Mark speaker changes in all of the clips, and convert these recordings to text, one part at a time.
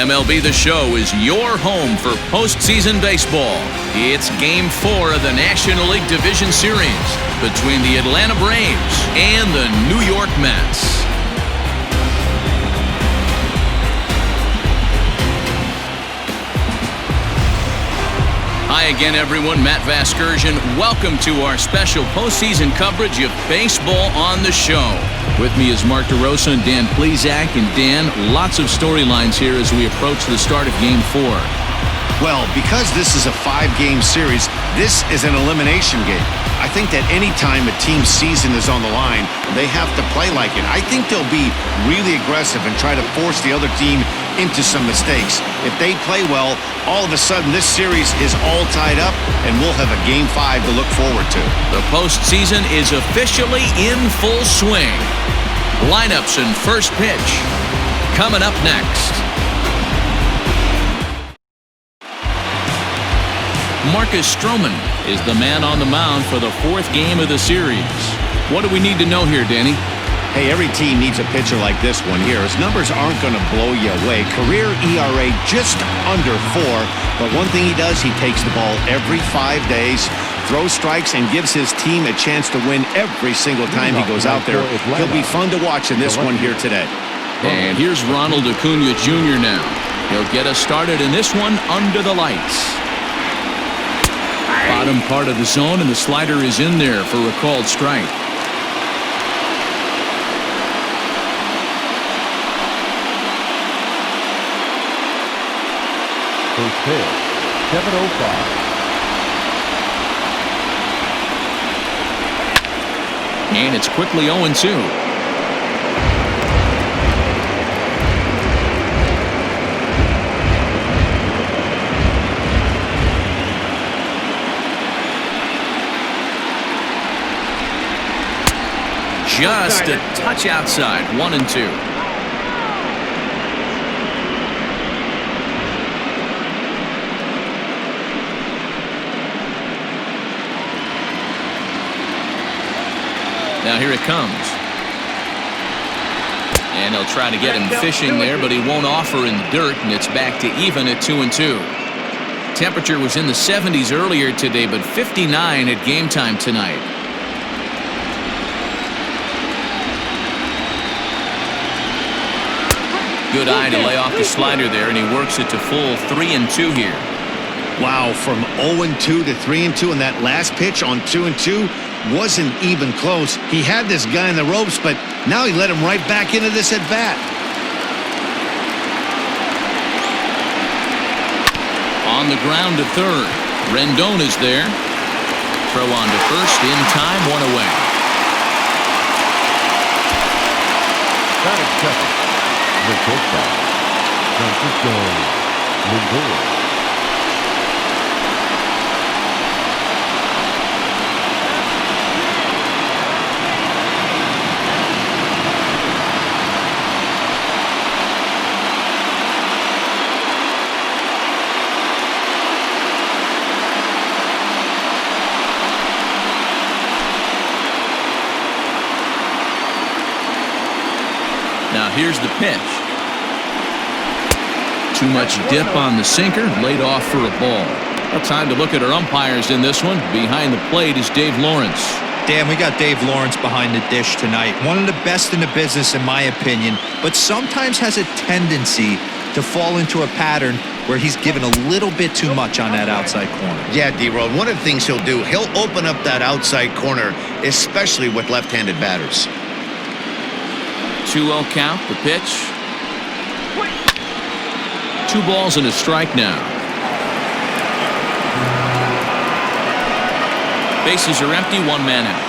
Speaker 1: MLB The Show is your home for postseason baseball. It's Game 4 of the National League Division Series between the Atlanta Braves and the New York Mets. Hi again, everyone. Matt Vasgersian. Welcome to our special postseason coverage of Baseball on the Show. With me is Mark DeRosa and Dan Plesac. And Dan, lots of storylines here as we approach the start of Game 4.
Speaker 2: Well, because this is a 5-game series, this is an elimination game. I think that any time a team's season is on the line, they have to play like it. I think they'll be really aggressive and try to force the other team into some mistakes. If they play well, all of a sudden this series is all tied up and we'll have a Game 5 to look forward to.
Speaker 1: The postseason is officially in full swing. Lineups and first pitch coming up next. Marcus Stroman is the man on the mound for the 4th game of the series. What do we need to know here, Danny?
Speaker 2: Hey, every team needs a pitcher like this one here. His numbers aren't going to blow you away. Career ERA just under 4. But one thing he does, he takes the ball every 5 days, throws strikes, and gives his team a chance to win every single time he goes out there. He'll be fun to watch in this one here today.
Speaker 1: And here's Ronald Acuna Jr. now. He'll get us started in this one under the lights. Bottom part of the zone, and the slider is in there for a called strike.
Speaker 3: First pitch, 7:05.
Speaker 1: And it's quickly 0-2. Just a touch outside, 1-2. Now here it comes. And they'll try to get him fishing there, but he won't offer in the dirt, and it's back to even at 2-2. Temperature was in the 70s earlier today, but 59 at game time tonight. Good eye to lay off the slider there, and he works it to full 3-2 here.
Speaker 2: Wow, from 0-2 to 3-2, and that last pitch on 2-2 wasn't even close. He had this guy in the ropes, but now he let him right back into this at bat.
Speaker 1: On the ground to third. Rendon is there. Throw on to first in time, 1 away.
Speaker 3: Batting second, the shortstop, Francisco Lindor.
Speaker 1: Now here's the pitch. Too much dip on the sinker, laid off for a ball. Well, time to look at our umpires in this one. Behind the plate is Dave Lawrence.
Speaker 4: Dan, we got Dave Lawrence behind the dish tonight. One of the best in the business, in my opinion, but sometimes has a tendency to fall into a pattern where he's given a little bit too much on that outside corner.
Speaker 2: Yeah, D-Road, one of the things he'll do, he'll open up that outside corner, especially with left-handed batters.
Speaker 1: 2-0 count, the pitch. 2 balls and a strike now. Bases are empty, 1 man out.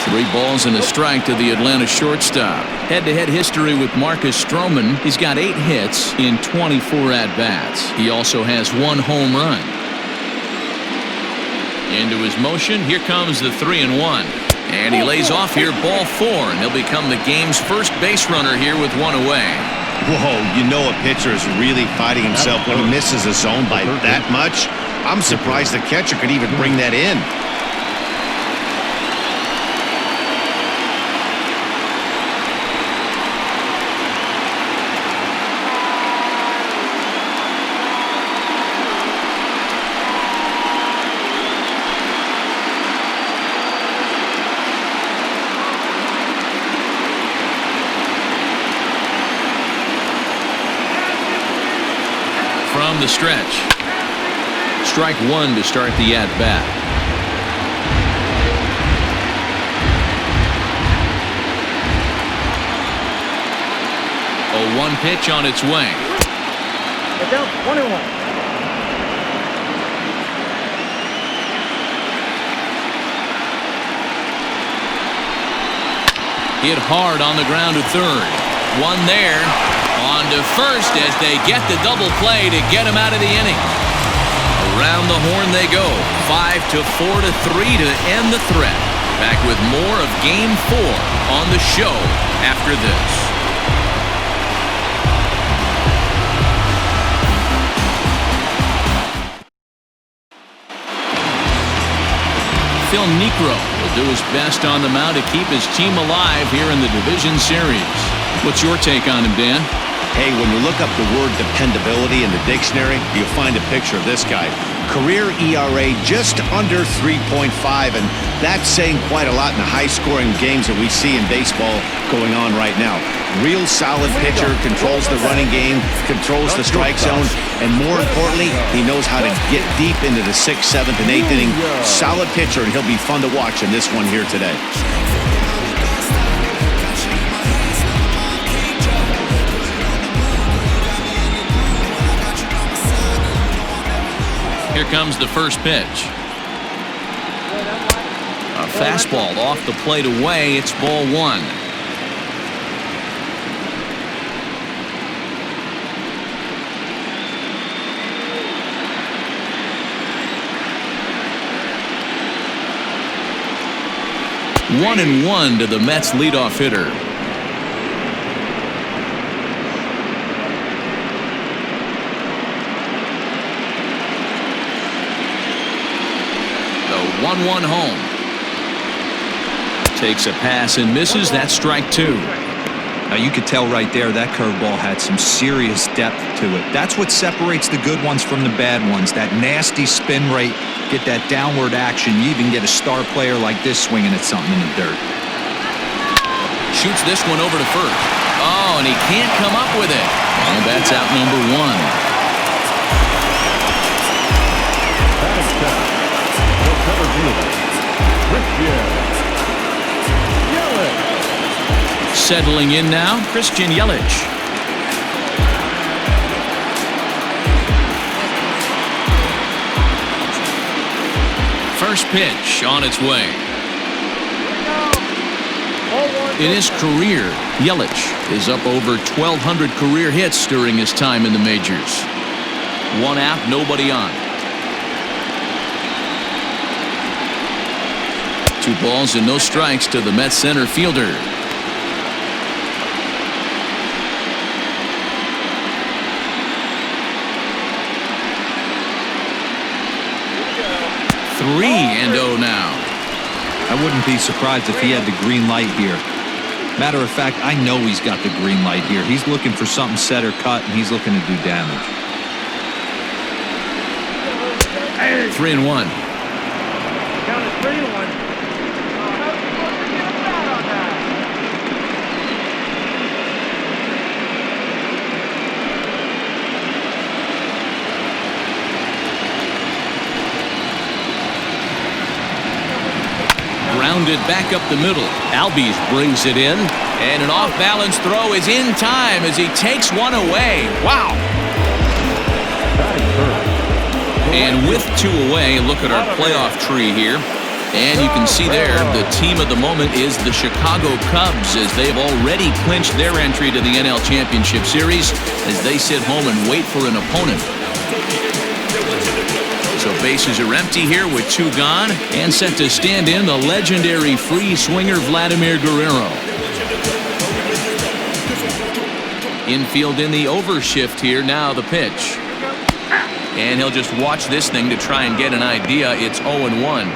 Speaker 1: 3 balls and a strike to the Atlanta shortstop. Head-to-head history with Marcus Stroman. He's got 8 hits in 24 at-bats. He also has 1 home run. Into his motion, here comes the 3-1. And he lays off here, ball 4, and he'll become the game's first base runner here with 1 away.
Speaker 2: Whoa, you know a pitcher is really fighting himself when he misses a zone by that much. I'm surprised the catcher could even bring that in.
Speaker 1: along the stretch. Strike one to start the at-bat. 0-1 pitch on its way.
Speaker 5: Get down, 1-1.
Speaker 1: Hit hard on the ground to third. One there. On to first as they get the double play to get him out of the inning. Around the horn they go. 5-4-3 to end the threat. Back with more of Game 4 on the show after this. Phil Niekro will do his best on the mound to keep his team alive here in the division series. What's your take on him, Dan?
Speaker 2: Hey, when you look up the word dependability in the dictionary, you'll find a picture of this guy. Career ERA just under 3.5, and that's saying quite a lot in the high-scoring games that we see in baseball going on right now. Real solid pitcher, controls the running game, controls the strike zone, and more importantly, he knows how to get deep into the 6th, 7th, and 8th inning. Solid pitcher, and he'll be fun to watch in this one here today.
Speaker 1: Here comes the first pitch. A fastball off the plate away. It's ball one. One and one to the Mets leadoff hitter. The 1-1 home. Takes a pass and misses. That's strike two.
Speaker 4: Now you could tell right there that curveball had some serious depth to it. That's what separates the good ones from the bad ones. That nasty spin rate, get that downward action. You even get a star player like this swinging at something in the dirt.
Speaker 1: Shoots this one over to first. Oh, and he can't come up with it. And that's out number one.
Speaker 3: Batting center, the center fielder, Christian Yelich.
Speaker 1: Settling in now, Christian Yelich. First pitch on its way. In his career, Yelich is up over 1,200 career hits during his time in the majors. One out, nobody on. 2 balls and no strikes to the Mets center fielder. Three and 0 now.
Speaker 4: I wouldn't be surprised if he had the green light here. Matter of fact, I know he's got the green light here. He's looking for something set or cut, and he's looking to do damage.
Speaker 1: 3-1.
Speaker 5: Count is 3-1.
Speaker 1: Grounded back up the middle. Albies brings it in, and an off-balance throw is in time as he takes one away. Wow. And with 2 away, look at our playoff tree here. And you can see there the team of the moment is the Chicago Cubs, as they've already clinched their entry to the NL Championship Series as they sit home and wait for an opponent. So bases are empty here with 2 gone, and set to stand in the legendary free swinger Vladimir Guerrero. Infield in the overshift here. Now the pitch. And he'll just watch this thing to try and get an idea. It's 0-1.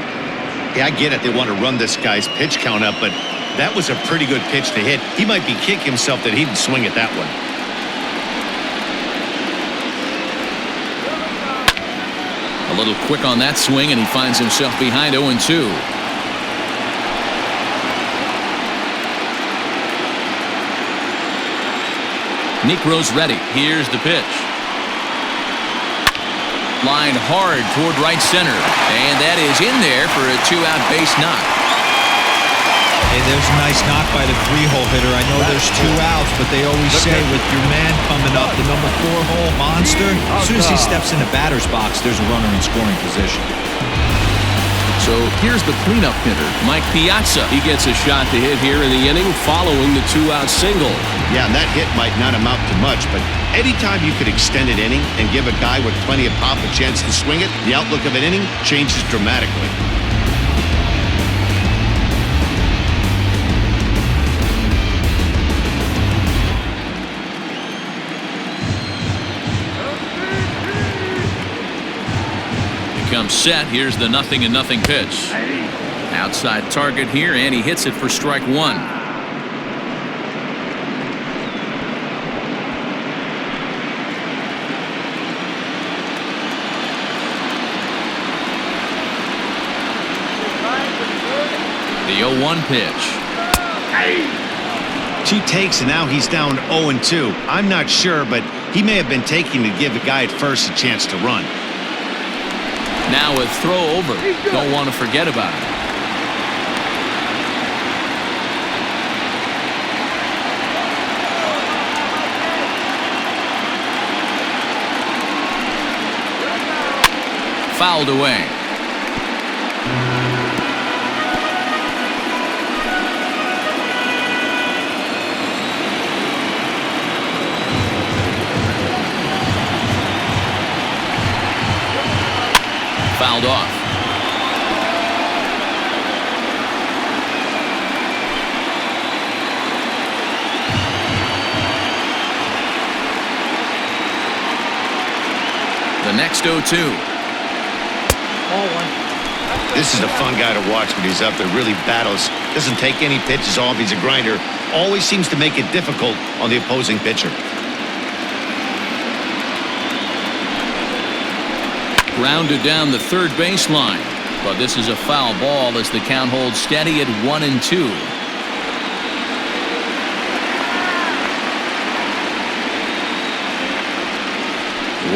Speaker 2: Yeah, I get it. They want to run this guy's pitch count up, but that was a pretty good pitch to hit. He might be kicking himself that he didn't swing at that one.
Speaker 1: A little quick on that swing, and he finds himself behind 0-2. Niekro's ready. Here's the pitch. Lined hard toward right center. And that is in there for a 2-out base knock.
Speaker 4: Hey, there's a nice knock by the 3-hole hitter. I know there's 2 outs, but they always say with your man coming up, the number 4-hole monster, as soon as he steps in the batter's box, there's a runner in scoring position.
Speaker 1: So here's the cleanup hitter, Mike Piazza. He gets a shot to hit here in the inning following the 2-out single.
Speaker 2: Yeah, and that hit might not amount to much, but anytime you could extend an inning and give a guy with plenty of pop a chance to swing it, the outlook of an inning changes dramatically.
Speaker 1: Comes set. Here's the 0-0 pitch. Outside target here, and he hits it for strike 1. The 0-1 pitch.
Speaker 2: 2 takes, and now he's down 0-2. I'm not sure, but he may have been taking to give the guy at first a chance to run.
Speaker 1: Now a throw over. Don't want to forget about it. Fouled away. Fouled off. The next 0-2.
Speaker 2: This is a fun guy to watch when he's up there. Really battles. Doesn't take any pitches off. He's a grinder. Always seems to make it difficult on the opposing pitcher.
Speaker 1: Rounded down the third baseline, but this is a foul ball as the count holds steady at 1-2.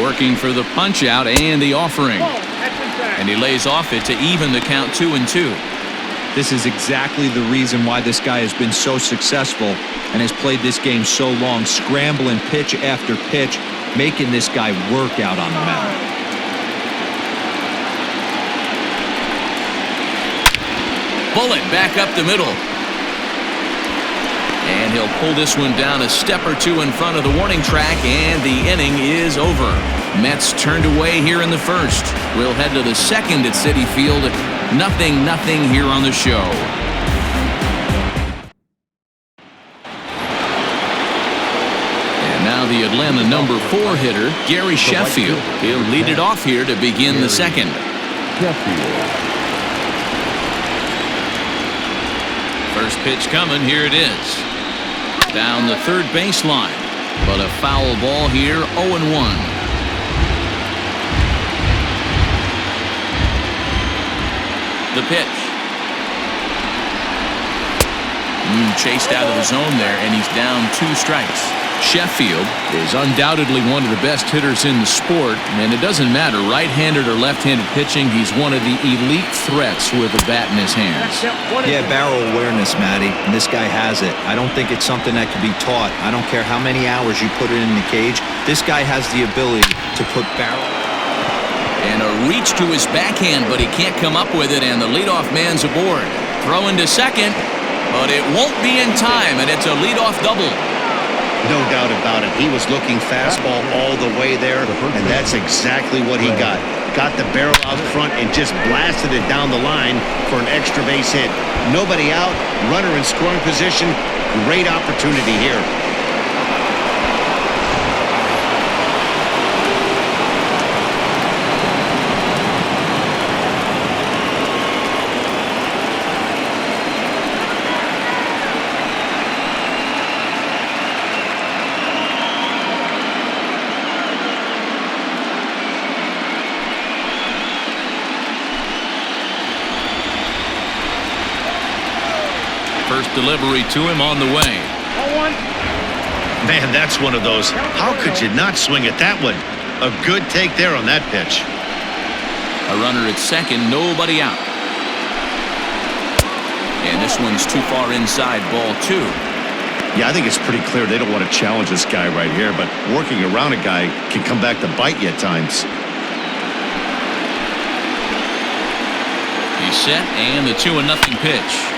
Speaker 1: Working for the punch out and the offering, and he lays off it to even the count 2-2.
Speaker 4: This is exactly the reason why this guy has been so successful and has played this game so long, scrambling pitch after pitch, making this guy work out on the mound.
Speaker 1: Bullet back up the middle. And he'll pull this one down a step or two in front of the warning track, and the inning is over. Mets turned away here in the first. We'll head to the second at Citi Field. 0-0 here on the show. And now the Atlanta number 4 hitter, Gary Sheffield. He'll lead it off here to begin the second. First pitch coming, here it is. Down the third baseline, but a foul ball here, 0-1. The pitch. Chased out of the zone there, and he's down 2 strikes. Sheffield is undoubtedly one of the best hitters in the sport, and it doesn't matter right-handed or left-handed pitching, he's one of the elite threats with a bat in his hands.
Speaker 4: Yeah, barrel awareness, Matty, and this guy has it. I don't think it's something that can be taught. I don't care how many hours you put it in the cage. This guy has the ability to put barrel.
Speaker 1: And a reach to his backhand, but he can't come up with it, and the leadoff man's aboard. Throw into second, but it won't be in time, and it's a leadoff double.
Speaker 2: No doubt about it. He was looking fastball all the way there, and that's exactly what he got. Got the barrel out front and just blasted it down the line for an extra base hit. Nobody out, runner in scoring position. Great opportunity here.
Speaker 1: First delivery to him on the way.
Speaker 2: Man, that's one of those. How could you not swing at that one? A good take there on that pitch.
Speaker 1: A runner at second, nobody out. And this one's too far inside, ball 2.
Speaker 2: Yeah, I think it's pretty clear they don't want to challenge this guy right here, but working around a guy can come back to bite you at times.
Speaker 1: He's set, and the 2-0 pitch.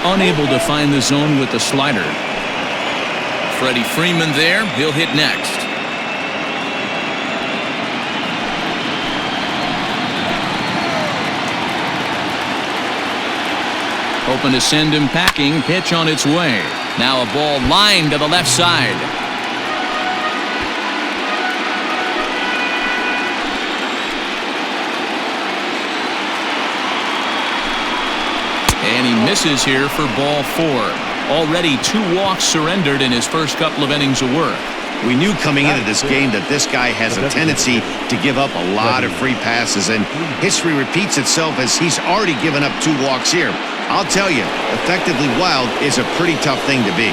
Speaker 1: Unable to find the zone with the slider. Freddie Freeman there. He'll hit next. Hoping to send him packing. Pitch on its way. Now a ball lined to the left side. And he misses here for ball 4. Already 2 walks surrendered in his first couple of innings of work.
Speaker 2: We knew coming into this game that this guy has a tendency to give up a lot of free passes, and history repeats itself as he's already given up 2 walks here. I'll tell you, effectively wild is a pretty tough thing to be.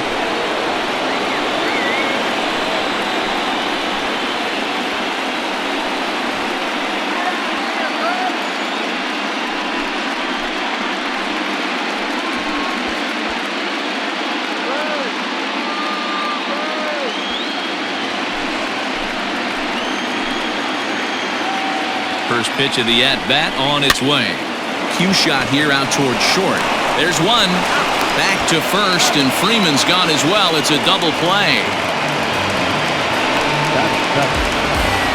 Speaker 1: First pitch of the at-bat on its way. Cue shot here out towards short. There's one. Back to first, and Freeman's gone as well. It's a double play.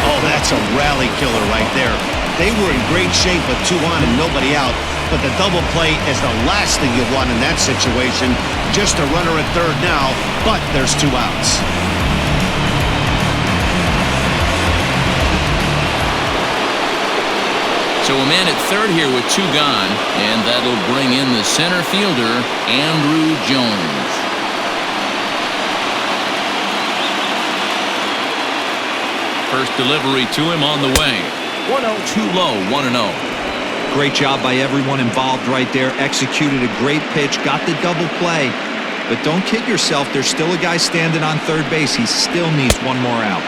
Speaker 2: Oh, that's a rally killer right there. They were in great shape with 2 on and nobody out, but the double play is the last thing you want in that situation. Just a runner at third now, but there's 2 outs.
Speaker 1: So a man at third here with 2 gone, and that'll bring in the center fielder, Andrew Jones. First delivery to him on the way.
Speaker 5: 1-0.
Speaker 1: Too low, 1-0.
Speaker 4: Great job by everyone involved right there. Executed a great pitch, got the double play. But don't kid yourself, there's still a guy standing on third base. He still needs 1 more out.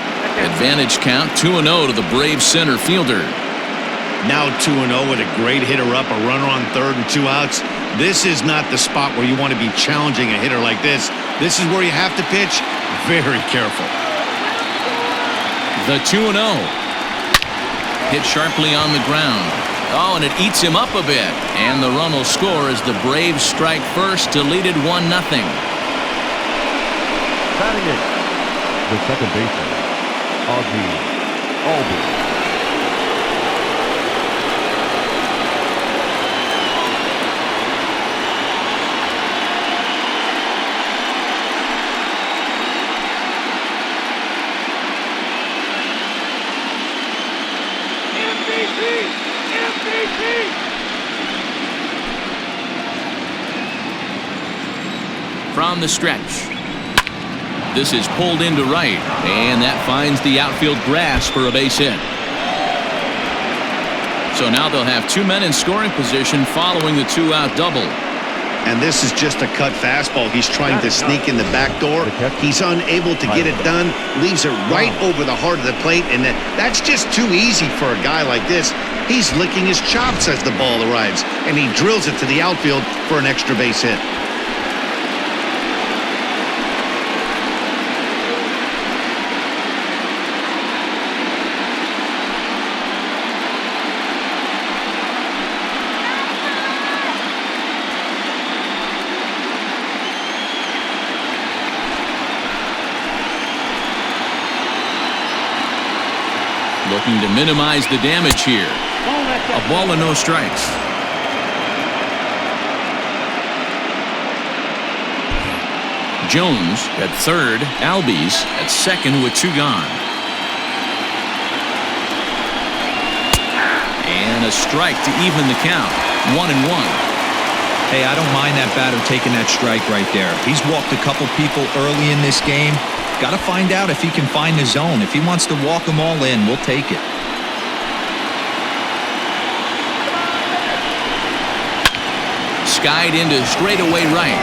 Speaker 1: Advantage count 2-0 to the Braves center fielder.
Speaker 2: Now 2-0 with a great hitter up, a runner on third and 2 outs. This is not the spot where you want to be challenging a hitter like this. This is where you have to pitch very careful.
Speaker 1: The 2-0. Hit sharply on the ground. Oh, and it eats him up a bit. And the run will score as the Braves strike first to lead it 1-0.
Speaker 3: Batting it, the second baseman, Albie.
Speaker 1: From the stretch. This is pulled into right, and that finds the outfield grass for a base hit. So now they'll have 2 men in scoring position following the 2-out double.
Speaker 2: And this is just a cut fastball. He's trying to sneak in the back door. He's unable to get it done. Leaves it right over the heart of the plate, and that's just too easy for a guy like this. He's licking his chops as the ball arrives, and he drills it to the outfield for an extra base hit.
Speaker 1: Looking to minimize the damage here. A ball and no strikes. Jones at third. Albies at second with 2 gone. And a strike to even the count. 1-1.
Speaker 4: Hey, I don't mind that batter taking that strike right there. He's walked a couple people early in this game. Got to find out if he can find the zone. If he wants to walk them all in, we'll take it.
Speaker 1: Skied into straightaway right.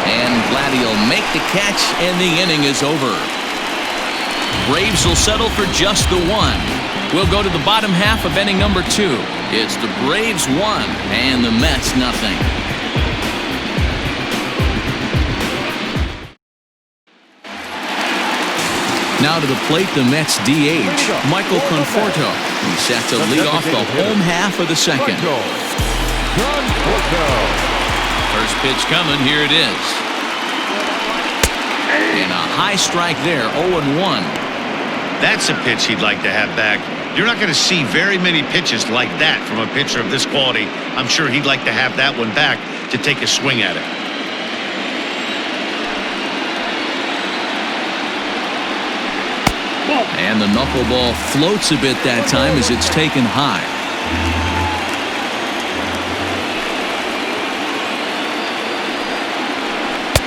Speaker 1: And Vladdy will make the catch, and the inning is over. Braves will settle for just the one. We'll go to the bottom half of inning number 2. It's the Braves 1 and the Mets nothing. Now to the plate, the Mets DH, Michael Conforto. He's set to lead off the home half of the second. First pitch coming, here it is. And a high strike there, 0-1.
Speaker 2: That's a pitch he'd like to have back. You're not going to see very many pitches like that from a pitcher of this quality. I'm sure he'd like to have that one back to take a swing at it.
Speaker 1: And the knuckleball floats a bit that time as it's taken high.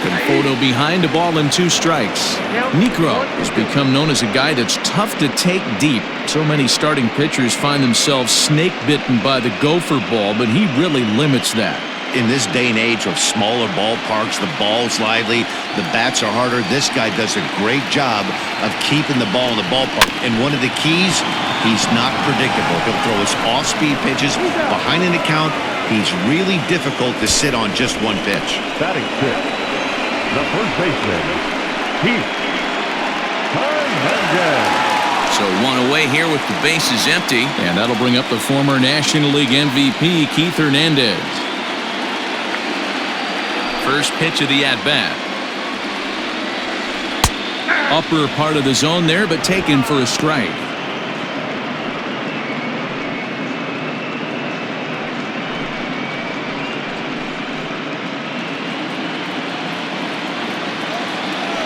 Speaker 1: Conforto behind, a ball and 2 strikes. Negro has become known as a guy that's tough to take deep. So many starting pitchers find themselves snake bitten by the gopher ball, but he really limits that.
Speaker 2: In this day and age of smaller ballparks, the ball's lively, the bats are harder. This guy does a great job of keeping the ball in the ballpark. And one of the keys, he's not predictable. He'll throw his off-speed pitches behind an account. He's really difficult to sit on just one pitch.
Speaker 3: Batting 6. The first baseman, Hernandez.
Speaker 1: So 1 away here with the bases empty, and that'll bring up the former National League MVP, Keith Hernandez. First pitch of the at-bat. Upper part of the zone there, but taken for a strike.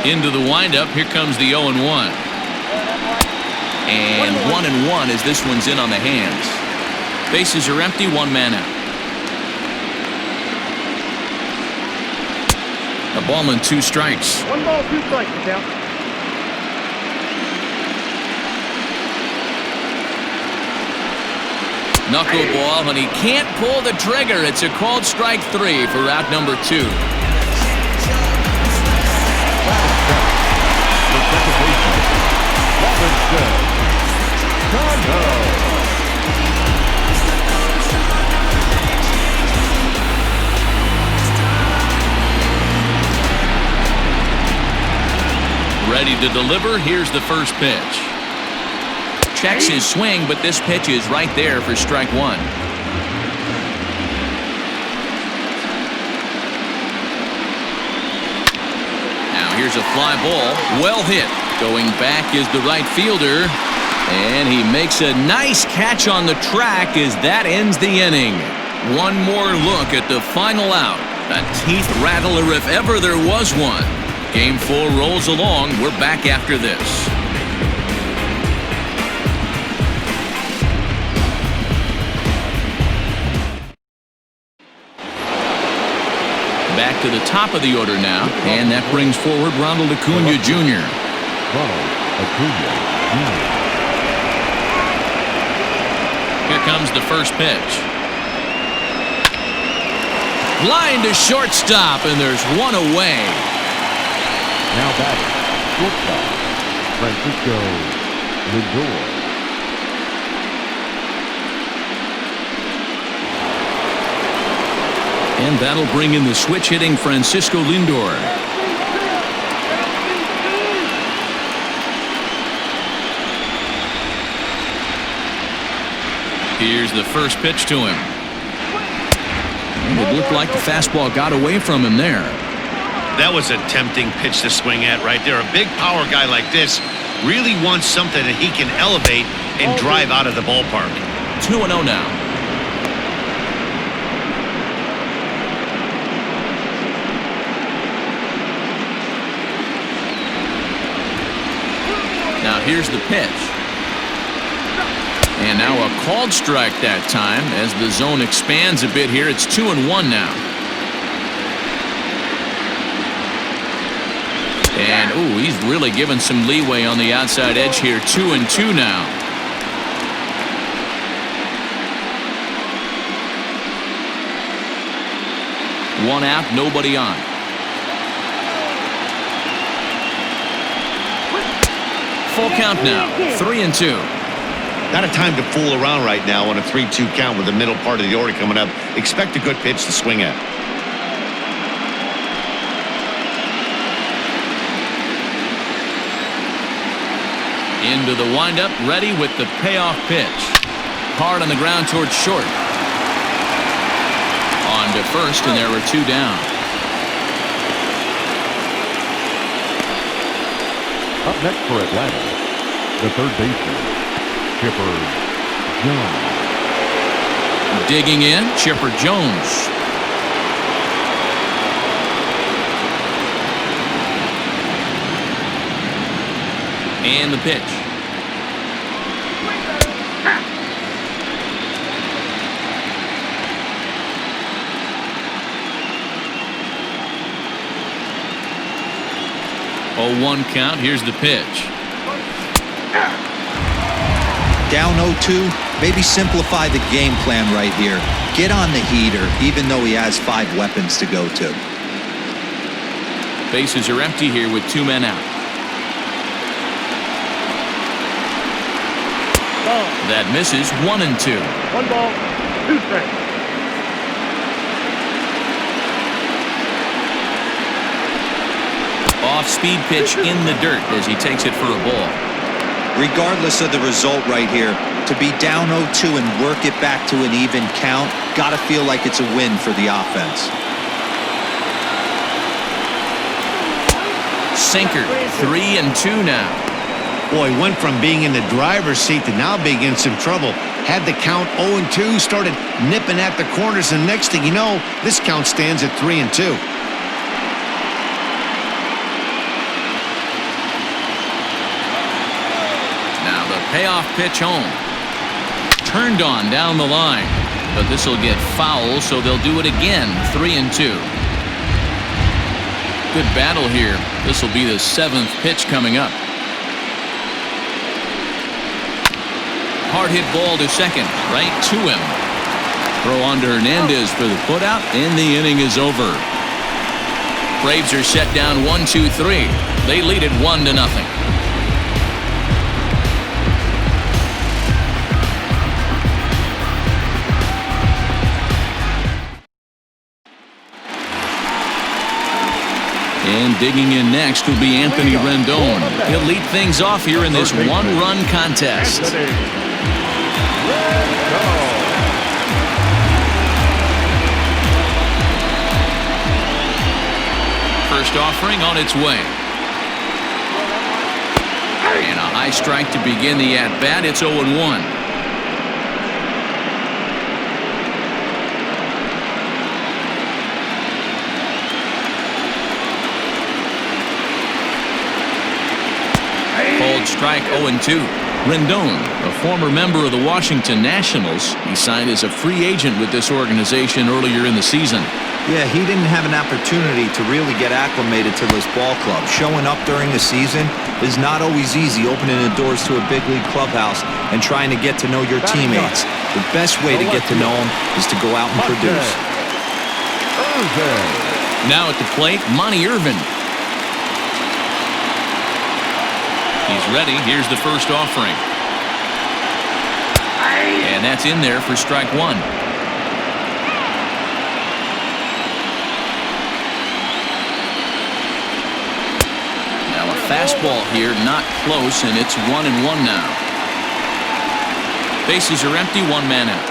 Speaker 1: Into the windup, here comes the 0-1. And 1-1 as this one's in on the hands. Bases are empty, 1 man out. A ball and 2 strikes.
Speaker 5: 1 ball, 2 strikes, Michelle.
Speaker 1: Knuckleball, and he can't pull the trigger. It's a called strike 3 for out number 2. Ready to deliver. Here's the first pitch. Checks his swing, but this pitch is right there for strike 1. Now here's a fly ball. Well hit. Going back is the right fielder. And he makes a nice catch on the track as that ends the inning. One more look at the final out. A teeth rattler if ever there was one. Game 4 rolls along. We're back after this. Back to the top of the order now, and that brings forward Ronald Acuna Jr.
Speaker 3: Ronald Acuna Jr.
Speaker 1: Here comes the first pitch. Line to shortstop, and there's 1 away.
Speaker 3: Now batting, shortstop, Francisco Lindor.
Speaker 1: And that'll bring in the switch-hitting Francisco Lindor. Here's the first pitch to him. And it looked like the fastball got away from him there.
Speaker 2: That was a tempting pitch to swing at right there. A big power guy like this really wants something that he can elevate and drive out of the ballpark.
Speaker 1: 2-0 now. Now here's the pitch. And now a called strike that time as the zone expands a bit here. It's 2-1 now. And, ooh, he's really given some leeway on the outside edge here. 2-2 now. One out, nobody on. Full count now, 3-2.
Speaker 2: Not a time to fool around right now on a 3-2 count with the middle part of the order coming up. Expect a good pitch to swing at.
Speaker 1: Into the windup, ready with the payoff pitch. Hard on the ground towards short. On to first, and there were two down.
Speaker 3: Up next for Atlanta, the third baseman, Chipper Jones.
Speaker 1: Digging in, Chipper Jones. And the pitch. Oh, 1 count. Here's the pitch.
Speaker 4: Down 0-2. Maybe simplify the game plan right here. Get on the heater, even though he has 5 weapons to go to.
Speaker 1: Bases are empty here with 2 men out.
Speaker 5: Ball.
Speaker 1: That misses. 1-2.
Speaker 5: 1 ball, 2 strikes.
Speaker 1: Off-speed pitch in the dirt as he takes it for a ball.
Speaker 4: Regardless of the result right here, to be down 0-2 and work it back to an even count, gotta feel like it's a win for the offense.
Speaker 1: Sinker. 3-2 now.
Speaker 2: Boy, went from being in the driver's seat to now being in some trouble. Had the count 0-2, started nipping at the corners, and next thing you know, this count stands at 3-2.
Speaker 1: Now the payoff pitch home. Turned on down the line, but this will get foul, so they'll do it again. 3-2. Good battle here. This will be the 7th pitch coming up. Hard hit ball to second, right to him. Throw on to Hernandez for the putout, and the inning is over. Braves are set down 1-2-3. They lead it 1-0. And digging in next will be Anthony Rendon. He'll lead things off here in this one-run contest. First offering on its way. And a high strike to begin the at-bat. It's 0-1. Called strike 0-2. Rendon, a former member of the Washington Nationals, he signed as a free agent with this organization earlier in the season.
Speaker 4: Yeah, he didn't have an opportunity to really get acclimated to this ball club. Showing up during the season is not always easy, opening the doors to a big league clubhouse and trying to get to know your teammates. The best way to get to know them is to go out and produce.
Speaker 1: Now at the plate, Monty Irvin. He's ready. Here's the first offering. And that's in there for strike 1. Now a fastball here, not close, and it's 1-1 now. Bases are empty, 1 man out.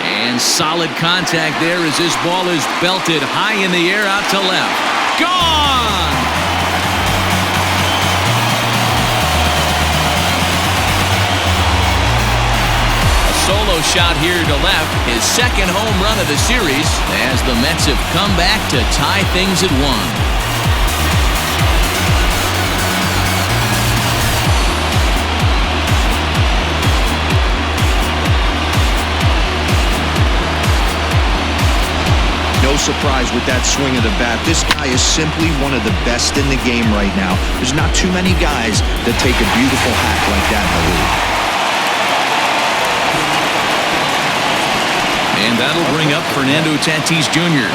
Speaker 1: And solid contact there as this ball is belted high in the air out to left. Gone! A solo shot here to left, his second home run of the series as the Mets have come back to tie things at 1.
Speaker 4: surprised with that swing of the bat. This guy is simply one of the best in the game right now. There's not too many guys that take a beautiful hack like that in the league.
Speaker 1: And that'll bring up Fernando Tatis Jr.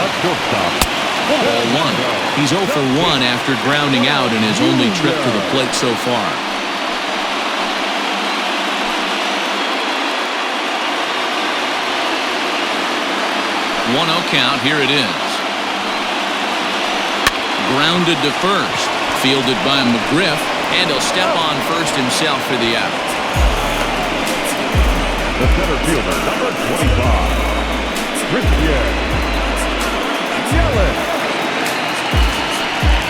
Speaker 1: Ball one. He's 0 for 1 after grounding out in his only trip to the plate so far. 1-0 count. Here it is. Grounded to first. Fielded by McGriff. And he'll step on first himself for the out.
Speaker 3: The center fielder, number 25, Christian Yelich.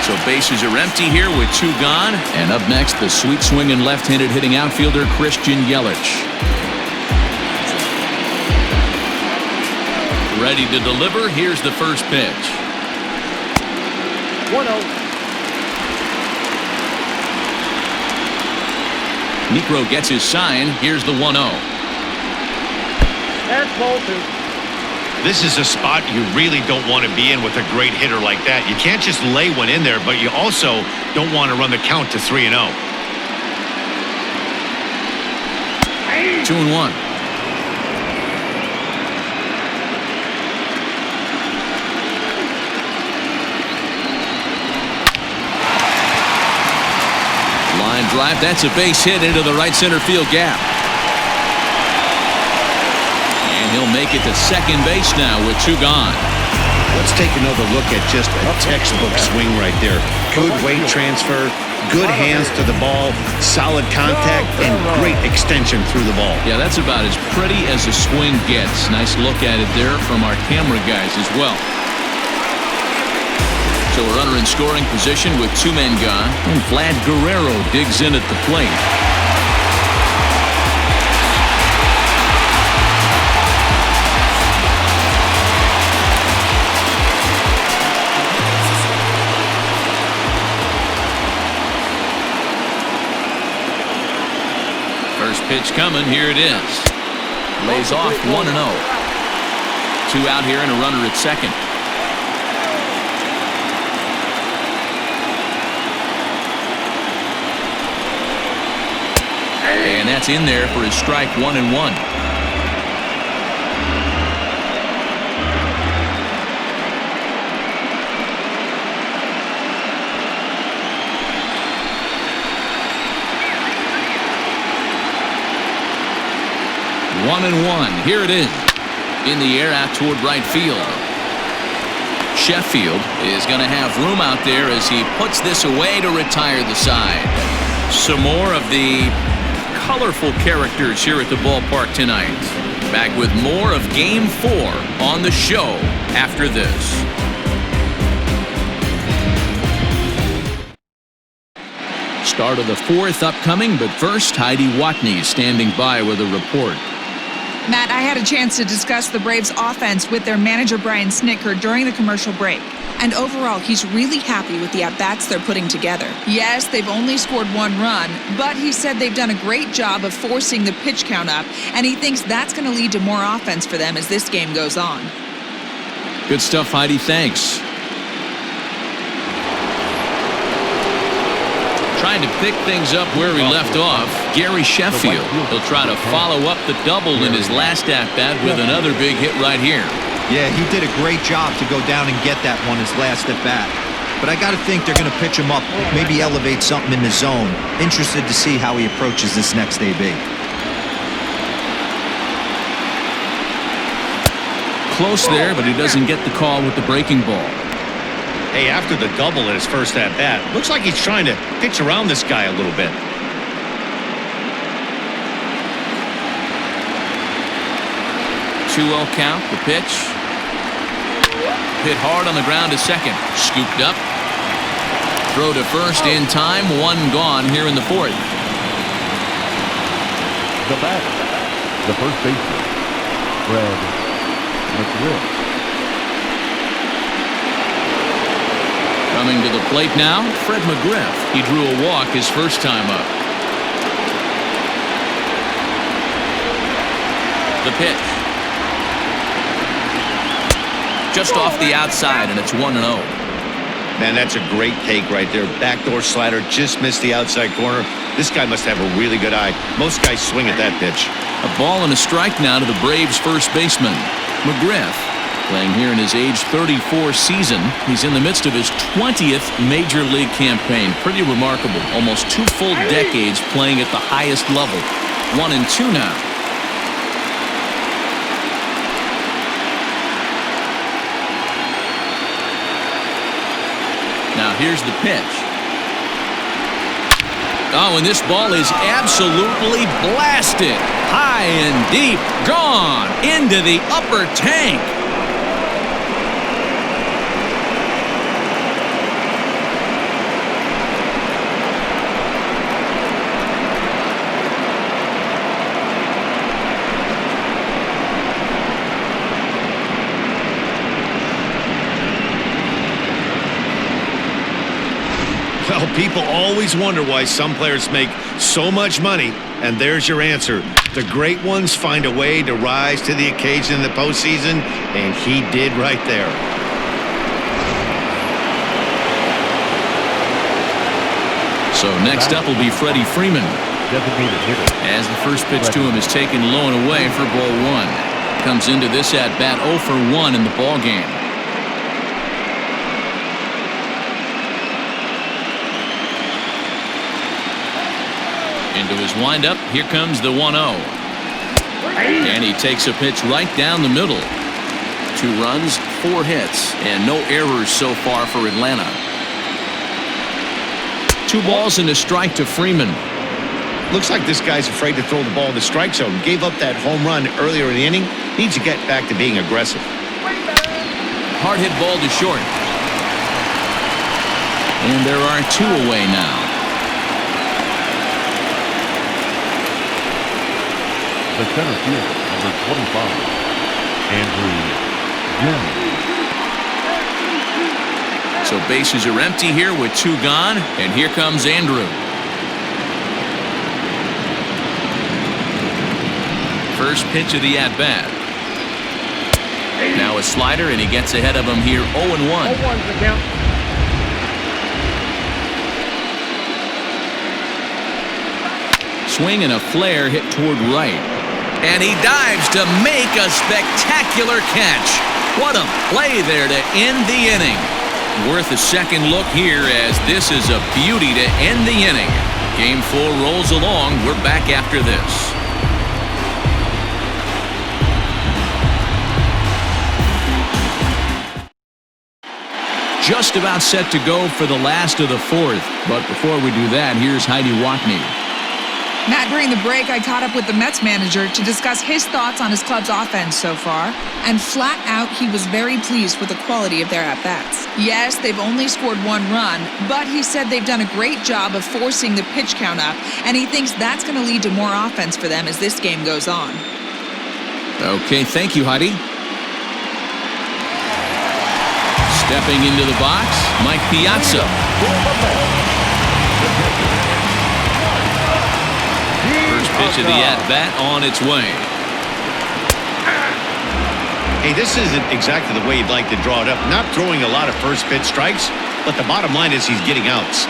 Speaker 1: So bases are empty here with 2 gone. And up next, the sweet swinging left-handed hitting outfielder Christian Yelich. Ready to deliver. Here's the first pitch.
Speaker 5: 1-0.
Speaker 1: Necro gets his sign. Here's the 1-0.
Speaker 5: That's ball 2.
Speaker 2: This is a spot you really don't want to be in with a great hitter like that. You can't just lay one in there, but you also don't want to run the count to 3-0.
Speaker 1: 2-1. Line drive. That's a base hit into the right center field gap. And he'll make it to second base now with 2 gone.
Speaker 2: Let's take another look at just a textbook swing right there. Good weight transfer, good hands to the ball, solid contact, and great extension through the ball.
Speaker 1: Yeah, that's about as pretty as a swing gets. Nice look at it there from our camera guys as well. So a runner in scoring position with 2 men gone. And Vlad Guerrero digs in at the plate. First pitch coming. Here it is. Lays off 1-0. 2 out here and a runner at second. And that's in there for his strike 1-1. One and one. Here it is. In the air out toward right field. Sheffield is going to have room out there as he puts this away to retire the side. Some more of the colorful characters here at the ballpark tonight. Back with more of Game 4 on the show after this. Start of the 4th upcoming, but first, Heidi Watney is standing by with a report.
Speaker 6: Matt, I had a chance to discuss the Braves' offense with their manager, Brian Snitker, during the commercial break. And overall, he's really happy with the at-bats they're putting together. Yes, they've only scored 1 run, but he said they've done a great job of forcing the pitch count up, and he thinks that's going to lead to more offense for them as this game goes on.
Speaker 1: Good stuff, Heidi. Thanks. Trying to pick things up where he left off, Gary Sheffield. He'll try to follow up the double in his last at-bat with another big hit right here.
Speaker 4: Yeah, he did a great job to go down and get that one his last at-bat. But I got to think they're going to pitch him up, maybe elevate something in the zone. Interested to see how he approaches this next AB.
Speaker 1: Close there, but he doesn't get the call with the breaking ball.
Speaker 2: Hey, after the double in his first at-bat, looks like he's trying to pitch around this guy a little bit.
Speaker 1: Two-0 count, the pitch. Hit hard on the ground to second. Scooped up. Throw to first in time. 1 gone here in the 4th.
Speaker 3: The batter, the first baseman, Freddie Freeman.
Speaker 1: Coming to the plate now, Fred McGriff. He drew a walk his first time up. The pitch. just off the outside, and it's 1-0.
Speaker 2: Man, that's a great take right there. Backdoor slider just missed the outside corner. This guy must have a really good eye. Most guys swing at that pitch.
Speaker 1: A ball and a strike now to the Braves' first baseman, McGriff. Playing here in his age 34 season. He's in the midst of his 20th Major League campaign. Pretty remarkable. Almost 2 full decades playing at the highest level. 1-2 now. Now here's the pitch. Oh, and this ball is absolutely blasted. High and deep. Gone into the upper tank.
Speaker 2: Well, people always wonder why some players make so much money, and there's your answer. The great ones find a way to rise to the occasion in the postseason, and he did right there.
Speaker 1: So next up will be Freddie Freeman.
Speaker 3: Designated hitter.
Speaker 1: As the first pitch to him is taken low and away for ball 1. Comes into this at bat 0 for 1 in the ball game. Into his windup, here comes the 1-0. And he takes a pitch right down the middle. 2 runs, 4 hits, and no errors so far for Atlanta. 2 balls and a strike to Freeman.
Speaker 2: Looks like this guy's afraid to throw the ball in the strike zone. Gave up that home run earlier in the inning. Needs to get back to being aggressive.
Speaker 1: Hard hit ball to short. And there are 2 away now.
Speaker 3: The center fielder, number 25, Andrew Jim.
Speaker 1: So bases are empty here with 2 gone, and here comes Andrew. First pitch of the at-bat. Now a slider, and he gets ahead of him here 0-1.
Speaker 5: 0-1's the count.
Speaker 1: Swing and a flare hit toward right. And he dives to make a spectacular catch. What a play there to end the inning. Worth a second look here, as this is a beauty to end the inning. Game 4 rolls along. We're back after this. Just about set to go for the last of the 4th. But before we do that, here's Heidi Watney.
Speaker 6: Matt, during the break, I caught up with the Mets manager to discuss his thoughts on his club's offense so far, and flat out, he was very pleased with the quality of their at-bats. Yes, they've only scored 1 run, but he said they've done a great job of forcing the pitch count up, and he thinks that's going to lead to more offense for them as this game goes on.
Speaker 1: Okay, thank you, Heidi. Stepping into the box, Mike Piazza. First pitch of the at-bat on its way.
Speaker 2: Hey, this isn't exactly the way you'd like to draw it up. Not throwing a lot of first pitch strikes, but the bottom line is he's getting outs.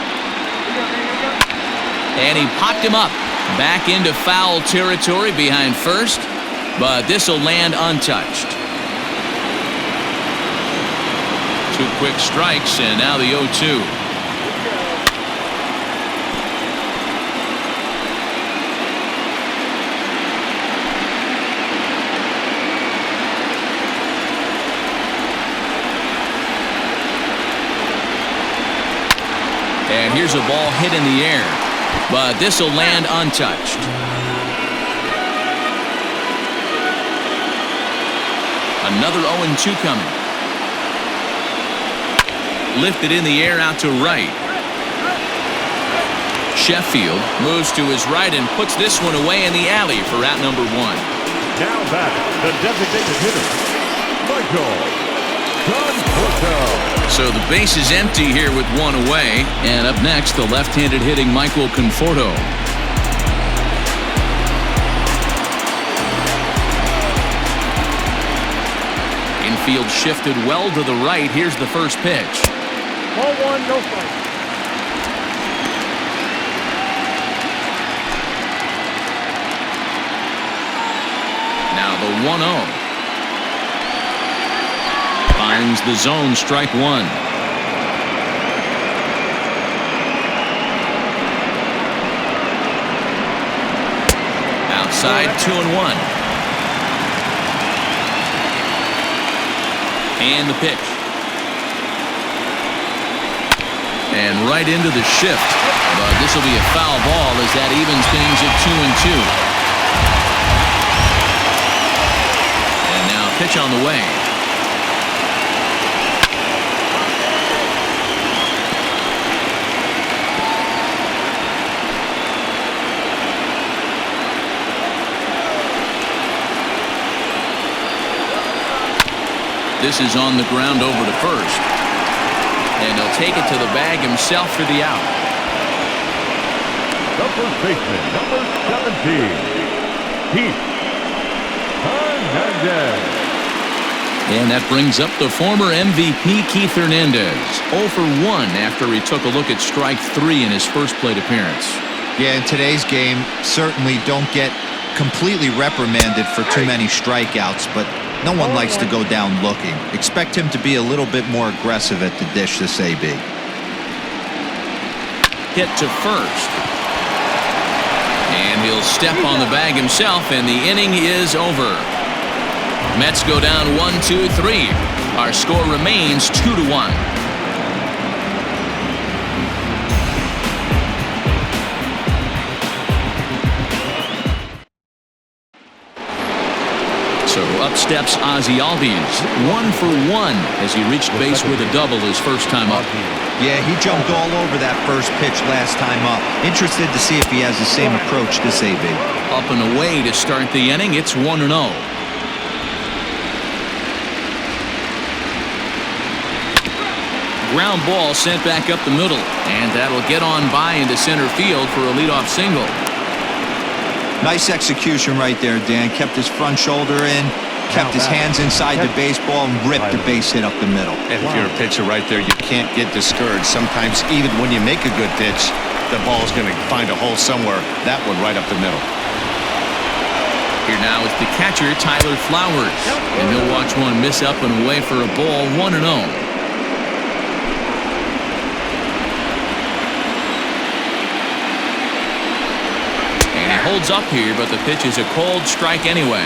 Speaker 1: And he popped him up. Back into foul territory behind first, but this will land untouched. 2 quick strikes, and now the 0-2. And here's a ball hit in the air, but this will land untouched. Another 0-2 coming. Lifted in the air out to right. Sheffield moves to his right and puts this one away in the alley for out number 1.
Speaker 3: Now back, the designated hitter, Michael Conforto.
Speaker 1: So the base is empty here with 1 away. And up next, the left-handed hitting Michael Conforto. In field shifted well to the right. Here's the first pitch.
Speaker 5: Ball one, no strike.
Speaker 1: Now the 1-0. Finds the zone, strike one. Outside, 2-1. And the pitch. And right into the shift. But this will be a foul ball as that evens things at 2-2. And now pitch on the way. This is on the ground over to first. And he'll take it to the bag himself for the out.
Speaker 3: The first baseman, number 17, Hernandez.
Speaker 1: And that brings up the former MVP Keith Hernandez. 0 for 1 after he took a look at strike 3 in his first plate appearance.
Speaker 4: Yeah, in today's game, certainly don't get completely reprimanded for too many strikeouts, but no one likes to go down looking. Expect him to be a little bit more aggressive at the dish this AB.
Speaker 1: Hit to first. And he'll step on the bag himself, and the inning is over. Mets go down 1-2-3. Our score remains 2-1. So up steps Ozzie Albies, 1 for 1 as he reached base with a double his first time up.
Speaker 4: Yeah, he jumped all over that first pitch last time up. Interested to see if he has the same approach this AB.
Speaker 1: Up and away to start the inning. It's 1-0. Ground ball sent back up the middle, and that'll get on by into center field for a leadoff single.
Speaker 4: Nice execution right there, Dan. Kept his front shoulder in, kept his hands inside the baseball, and ripped the base hit up the middle.
Speaker 2: And if you're a pitcher right there, you can't get discouraged. Sometimes even when you make a good pitch, the ball's going to find a hole somewhere. That one right up the middle.
Speaker 1: Here now is the catcher, Tyler Flowers. And he'll watch one miss up and away for a ball, 1-0. Holds up here, but the pitch is a cold strike anyway.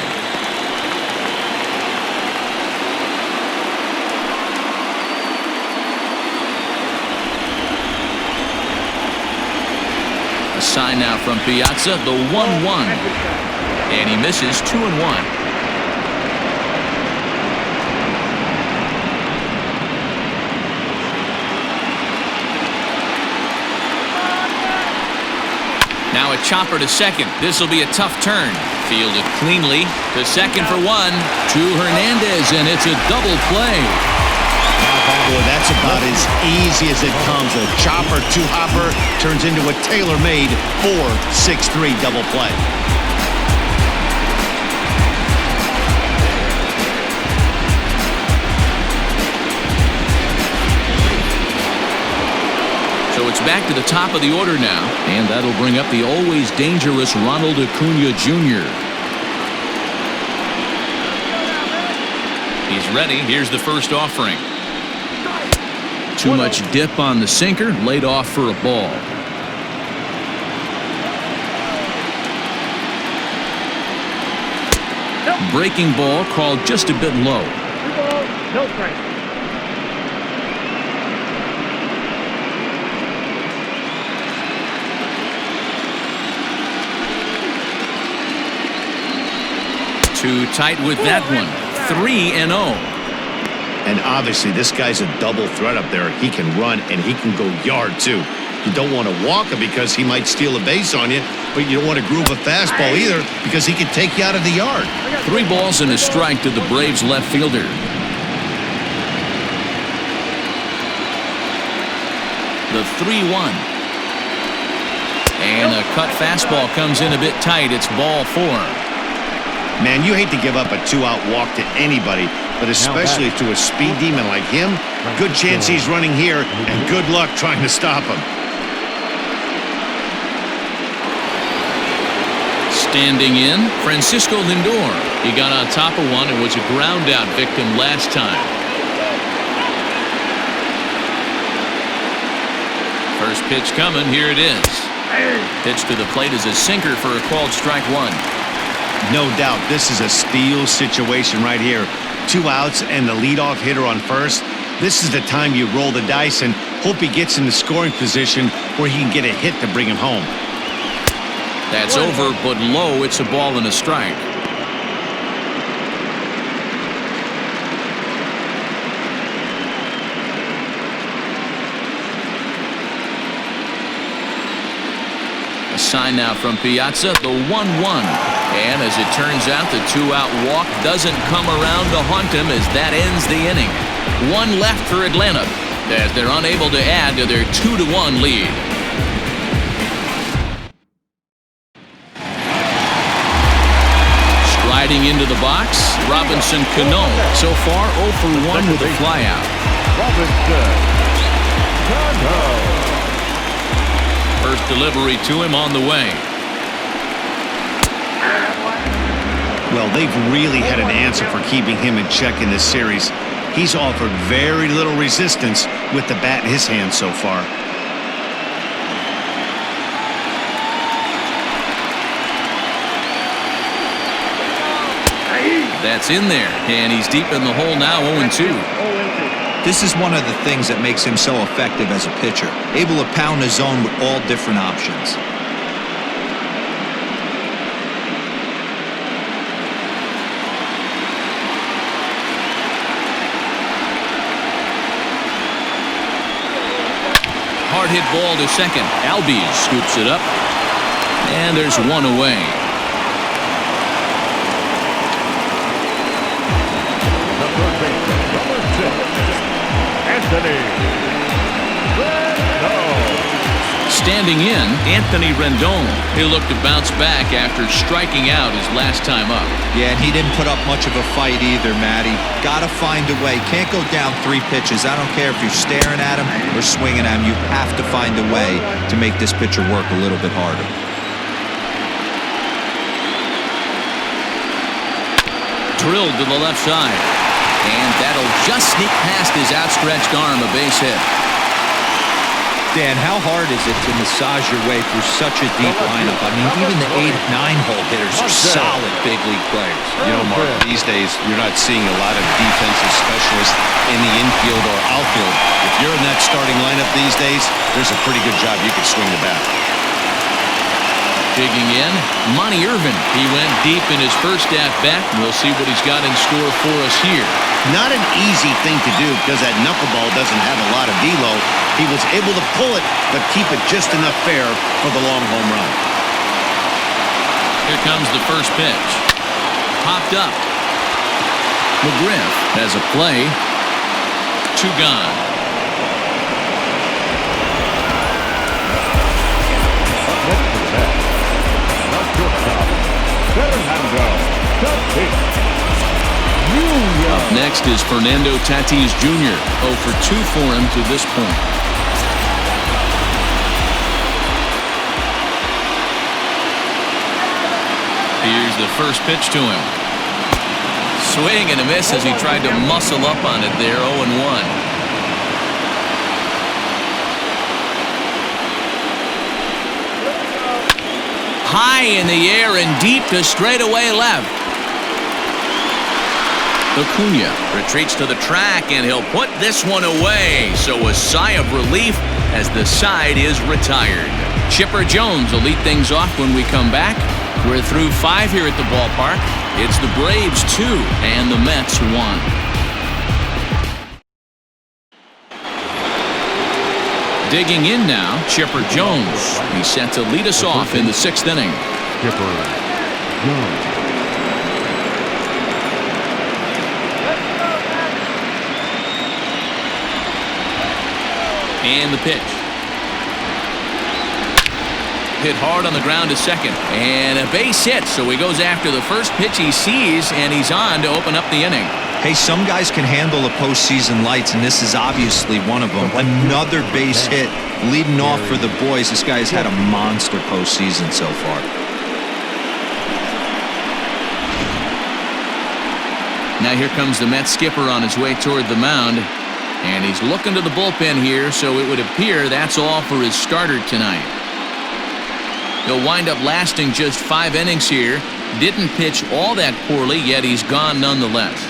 Speaker 1: A sign now from Piazza, the 1-1. And he misses 2-1. Now a chopper to second. This will be a tough turn. Fielded cleanly to second for 1. To Hernandez, and it's a double play.
Speaker 2: Boy, that's about as easy as it comes. A chopper two-hopper turns into a tailor-made 4-6-3 double play.
Speaker 1: So it's back to the top of the order now, and that'll bring up the always dangerous Ronald Acuna Jr. He's ready. Here's the first offering. Too much dip on the sinker, laid off for a ball. Breaking ball called just a bit low.
Speaker 5: 2 balls, no strikes.
Speaker 2: Too tight with that one. 3-0. And obviously this guy's a double threat up there. He can run and he can go yard too. You don't want to walk him because he might steal a base on you, but you don't want to groove a fastball either because he can take you out of the yard.
Speaker 1: 3 balls and a strike to the Braves left fielder. The 3-1. And a cut fastball comes in a bit tight. It's ball 4.
Speaker 2: Man, you hate to give up a 2-out walk to anybody, but especially to a speed demon like him, good chance he's running here, and good luck trying to stop him.
Speaker 1: Standing in, Francisco Lindor. He got on top of one and was a ground out victim last time. First pitch coming, here it is. Pitch to the plate is a sinker for a called strike one.
Speaker 2: No doubt this is a steal situation right here. 2 outs and the leadoff hitter on first. This is the time you roll the dice and hope he gets in the scoring position where he can get a hit to bring him home.
Speaker 1: That's over, but low. It's a ball and a strike. A sign now from Piazza, the 1-1. And as it turns out, the 2-out walk doesn't come around to haunt him as that ends the inning. One left for Atlanta as they're unable to add to their 2-1 lead. Riding into the box, Robinson Cano. So far, 0 for 1 with a flyout.
Speaker 3: Robinson Cano.
Speaker 1: First delivery to him on the way.
Speaker 2: Well, they've really had an answer for keeping him in check in this series. He's offered very little resistance with the bat in his hand so far.
Speaker 1: That's in there, and he's deep in the hole now, 0-2.
Speaker 4: This is one of the things that makes him so effective as a pitcher, able to pound his zone with all different options.
Speaker 1: Hard hit ball to second. Albies scoops it up, and there's one away. Standing in, Anthony Rendon. He'll look to bounce back after striking out his last time up.
Speaker 4: Yeah, and he didn't put up much of a fight either, Matty. Gotta find a way. Can't go down 3 pitches. I don't care if you're staring at him or swinging at him. You have to find a way to make this pitcher work a little bit harder.
Speaker 1: Drilled to the left side. And that'll just sneak past his outstretched arm, a base hit.
Speaker 4: Dan, how hard is it to massage your way through such a deep lineup? I mean, even the 8-9 hole hitters are solid big league players.
Speaker 2: You know, Mark, these days you're not seeing a lot of defensive specialists in the infield or outfield. If you're in that starting lineup these days, there's a pretty good job you could swing the bat.
Speaker 1: Digging in, Monty Irvin. He went deep in his first at-bat, and we'll see what he's got in store for us here.
Speaker 2: Not an easy thing to do because that knuckleball doesn't have a lot of velo. He was able to pull it, but keep it just enough fair for the long home run.
Speaker 1: Here comes the first pitch. Popped up. McGriff has a play. 2 gone. Up next is Fernando Tatis Jr. 0 for 2 for him to this point. Here's the first pitch to him. Swing and a miss as he tried to muscle up on it there, 0-1. High in the air and deep to straightaway left. Acuna retreats to the track, and he'll put this one away. So a sigh of relief as the side is retired. Chipper Jones will lead things off when we come back. We're through 5 here at the ballpark. It's the Braves 2 and the Mets 1. Digging in now, Chipper Jones. He's set to lead us off in the 6th inning.
Speaker 3: Chipper Jones.
Speaker 1: And the pitch. Hit hard on the ground to second. And a base hit, so he goes after the first pitch he sees, and he's on to open up the inning.
Speaker 4: Hey, some guys can handle the postseason lights, and this is obviously one of them. Another base hit leading off for the boys. This guy's had a monster postseason so far.
Speaker 1: Now here comes the Mets skipper on his way toward the mound. And he's looking to the bullpen here, so it would appear that's all for his starter tonight. He'll wind up lasting just 5 innings here. Didn't pitch all that poorly, yet he's gone nonetheless.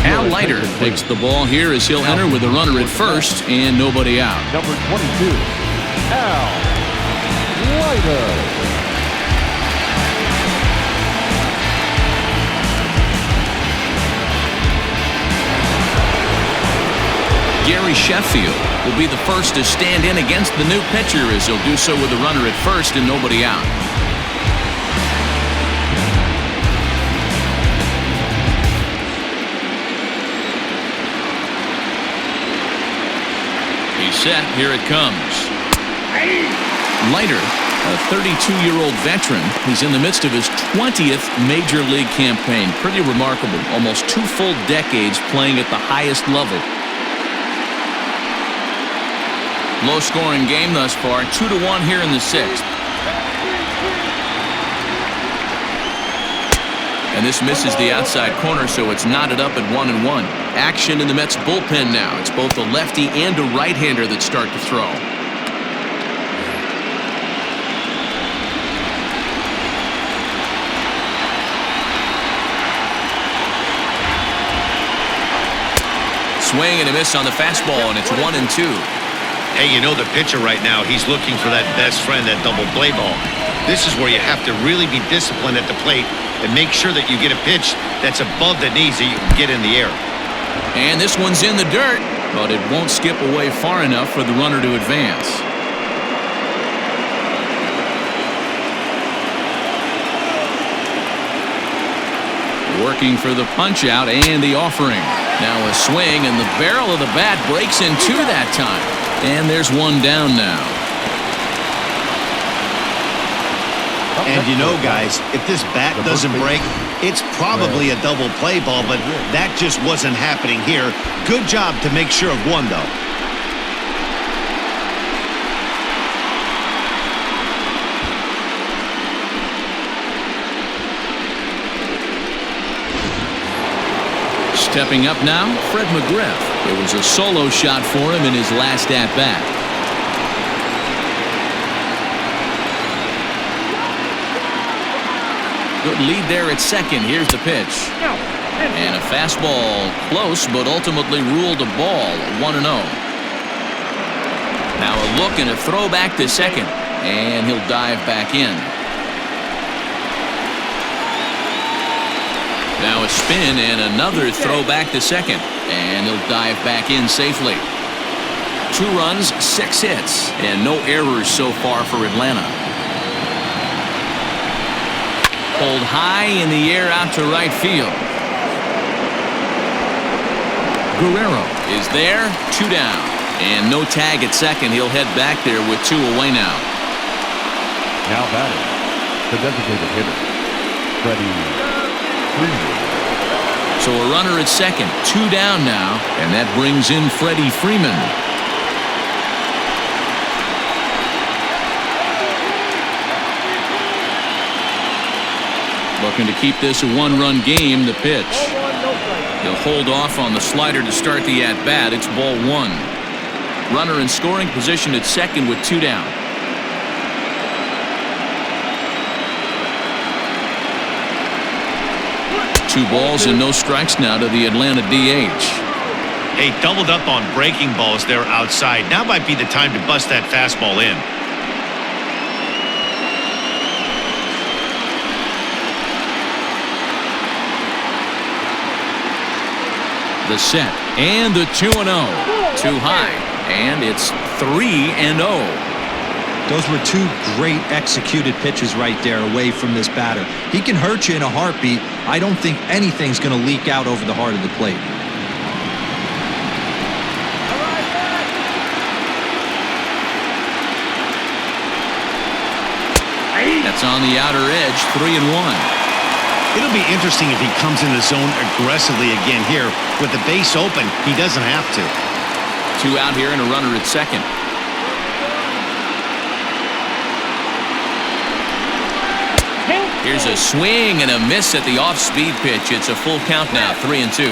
Speaker 1: Al Leiter takes the ball here as he'll enter with a runner at first and nobody out.
Speaker 3: Number 22, Al Leiter.
Speaker 1: Gary Sheffield will be the first to stand in against the new pitcher as he'll do so with a runner at first and nobody out. He's set. Here it comes. Leiter, a 32-year-old veteran. He's in the midst of his 20th major league campaign. Pretty remarkable. Almost 2 full decades playing at the highest level. Low-scoring game thus far, 2-1 here in the 6th. And this misses the outside corner, so it's knotted up at 1-1. Action in the Mets bullpen now. It's both a lefty and a right-hander that start to throw. Swing and a miss on the fastball, and it's 1-2.
Speaker 2: Hey, you know the pitcher right now, he's looking for that best friend, that double play ball. This is where you have to really be disciplined at the plate and make sure that you get a pitch that's above the knees that you can get in the air.
Speaker 1: And this one's in the dirt, but it won't skip away far enough for the runner to advance. Working for the punch out and the offering. Now a swing, and the barrel of the bat breaks in two that time. And there's one down now.
Speaker 2: And you know, guys, if this bat doesn't break, it's probably a double play ball, but that just wasn't happening here. Good job to make sure of one, though.
Speaker 1: Stepping up now, Fred McGriff. It was a solo shot for him in his last at-bat. Good lead there at second. Here's the pitch. And a fastball close, but ultimately ruled a ball, 1-0. Now a look and a throw back to second. And he'll dive back in. Now a spin and another throw back to second. And he'll dive back in safely. 2 runs, 6 hits, and no errors so far for Atlanta. Pulled high in the air out to right field. Guerrero is there, 2 down. And no tag at second. He'll head back there with 2 away now.
Speaker 3: Now batting, the designated hitter, Freddie Freeman.
Speaker 1: So a runner at second, 2 down now, and that brings in Freddie Freeman. Looking to keep this a 1-run game. The pitch. He'll hold off on the slider to start the at-bat. It's ball 1. Runner in scoring position at second with 2 down. Two balls and no strikes now to the Atlanta DH.
Speaker 2: Hey, doubled up on breaking balls there outside. Now might be the time to bust that fastball in.
Speaker 1: The set and the 2-0. Too high, and it's 3-0.
Speaker 4: Those were 2 great executed pitches right there away from this batter. He can hurt you in a heartbeat. I don't think anything's going to leak out over the heart of the plate.
Speaker 1: That's on the outer edge, 3-1.
Speaker 2: It'll be interesting if he comes in the zone aggressively again here. With the base open, he doesn't have to.
Speaker 1: 2 out here and a runner at second. Here's a swing and a miss at the off-speed pitch. It's a full count now, 3-2.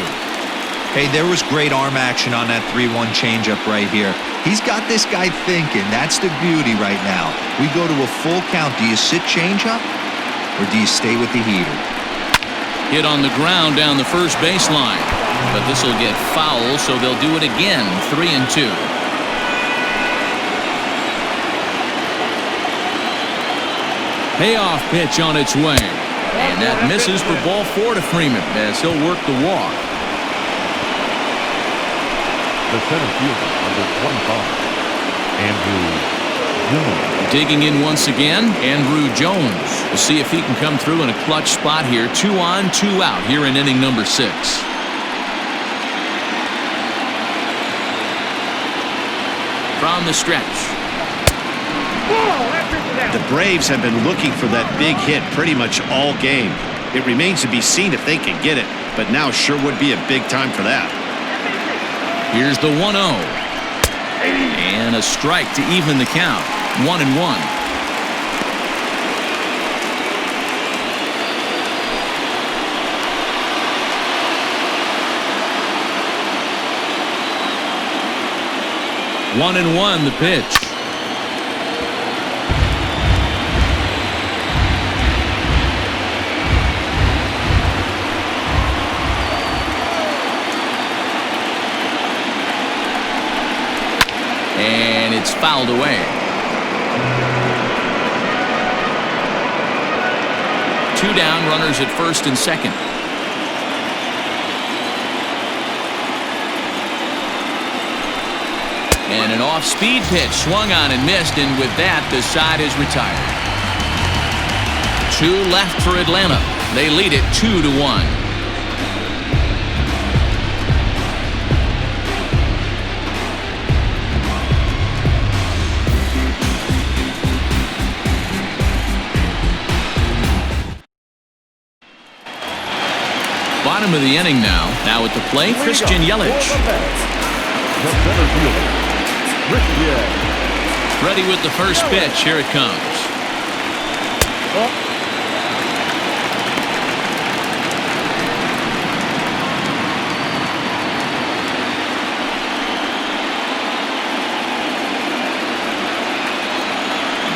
Speaker 4: Hey, there was great arm action on that 3-1 changeup right here. He's got this guy thinking. That's the beauty right now. We go to a full count. Do you sit changeup or do you stay with the heater?
Speaker 1: Hit on the ground down the first baseline. But this will get foul, so they'll do it again, 3-2. Payoff pitch on its way. And that misses for ball 4 to Freeman as he'll work the walk.
Speaker 3: The center fielder, number 25, Andrew Jones.
Speaker 1: Digging in once again, Andrew Jones. We'll see if he can come through in a clutch spot here. 2 on, 2 out here in inning number 6. From the stretch.
Speaker 2: The Braves have been looking for that big hit pretty much all game. It remains to be seen if they can get it, but now sure would be a big time for that.
Speaker 1: Here's the 1-0. And a strike to even the count. 1-1. One and one, the pitch. And it's fouled away. 2 down, runners at first and second. And an off-speed pitch swung on and missed, and with that, the side is retired. 2 left for Atlanta. They lead it 2-1. Bottom of the inning now. Now at the plate, Christian Yelich.
Speaker 3: The center fielder, Christian.
Speaker 1: Ready with the first pitch. Here it comes.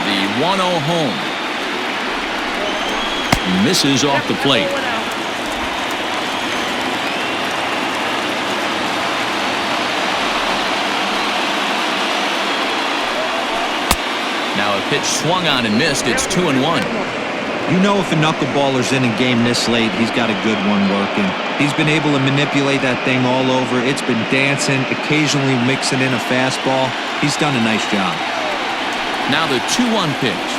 Speaker 1: The 1-0 home. Misses off the plate. Now a pitch swung on and missed. It's 2-1.
Speaker 4: You know, if a knuckleballer's in a game this late, he's got a good one working. He's been able to manipulate that thing all over. It's been dancing, occasionally mixing in a fastball. He's done a nice job.
Speaker 1: Now the 2-1 pitch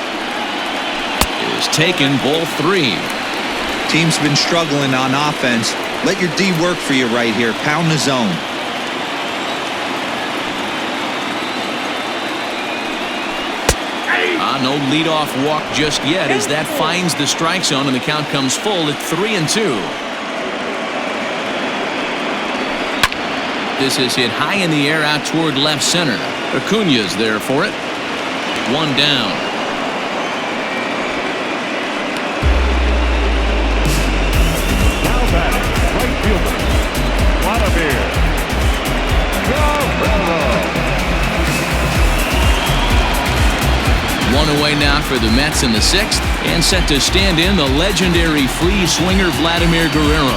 Speaker 1: is taken, ball 3.
Speaker 4: Team's been struggling on offense. Let your D work for you right here. Pound the zone.
Speaker 1: No leadoff walk just yet as that finds the strike zone and the count comes full at 3-2. This is hit high in the air out toward left center. Acuña's there for it. 1 down.
Speaker 3: Now batting, right fielder, Vladimir Guerrero.
Speaker 1: 1 away now for the Mets in the 6th, and set to stand in the legendary free swinger Vladimir Guerrero.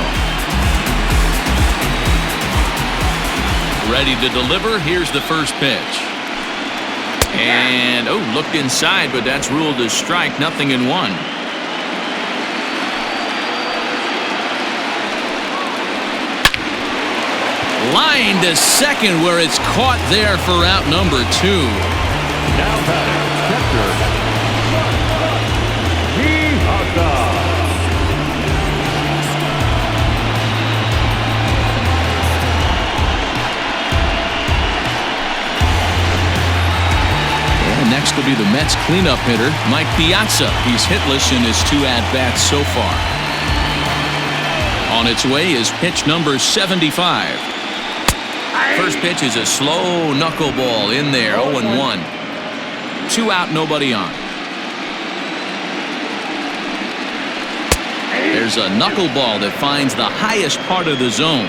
Speaker 1: Ready to deliver. Here's the first pitch. And, looked inside, but that's ruled as strike. 0-1. Line to second, where it's caught there for out number 2.
Speaker 3: Now batting, catcher,
Speaker 1: And next will be the Mets cleanup hitter, Mike Piazza. He's hitless in his 2 at-bats so far. On its way is pitch number 75. First pitch is a slow knuckleball in there, 0-1. 2 out, nobody on. There's a knuckleball that finds the highest part of the zone.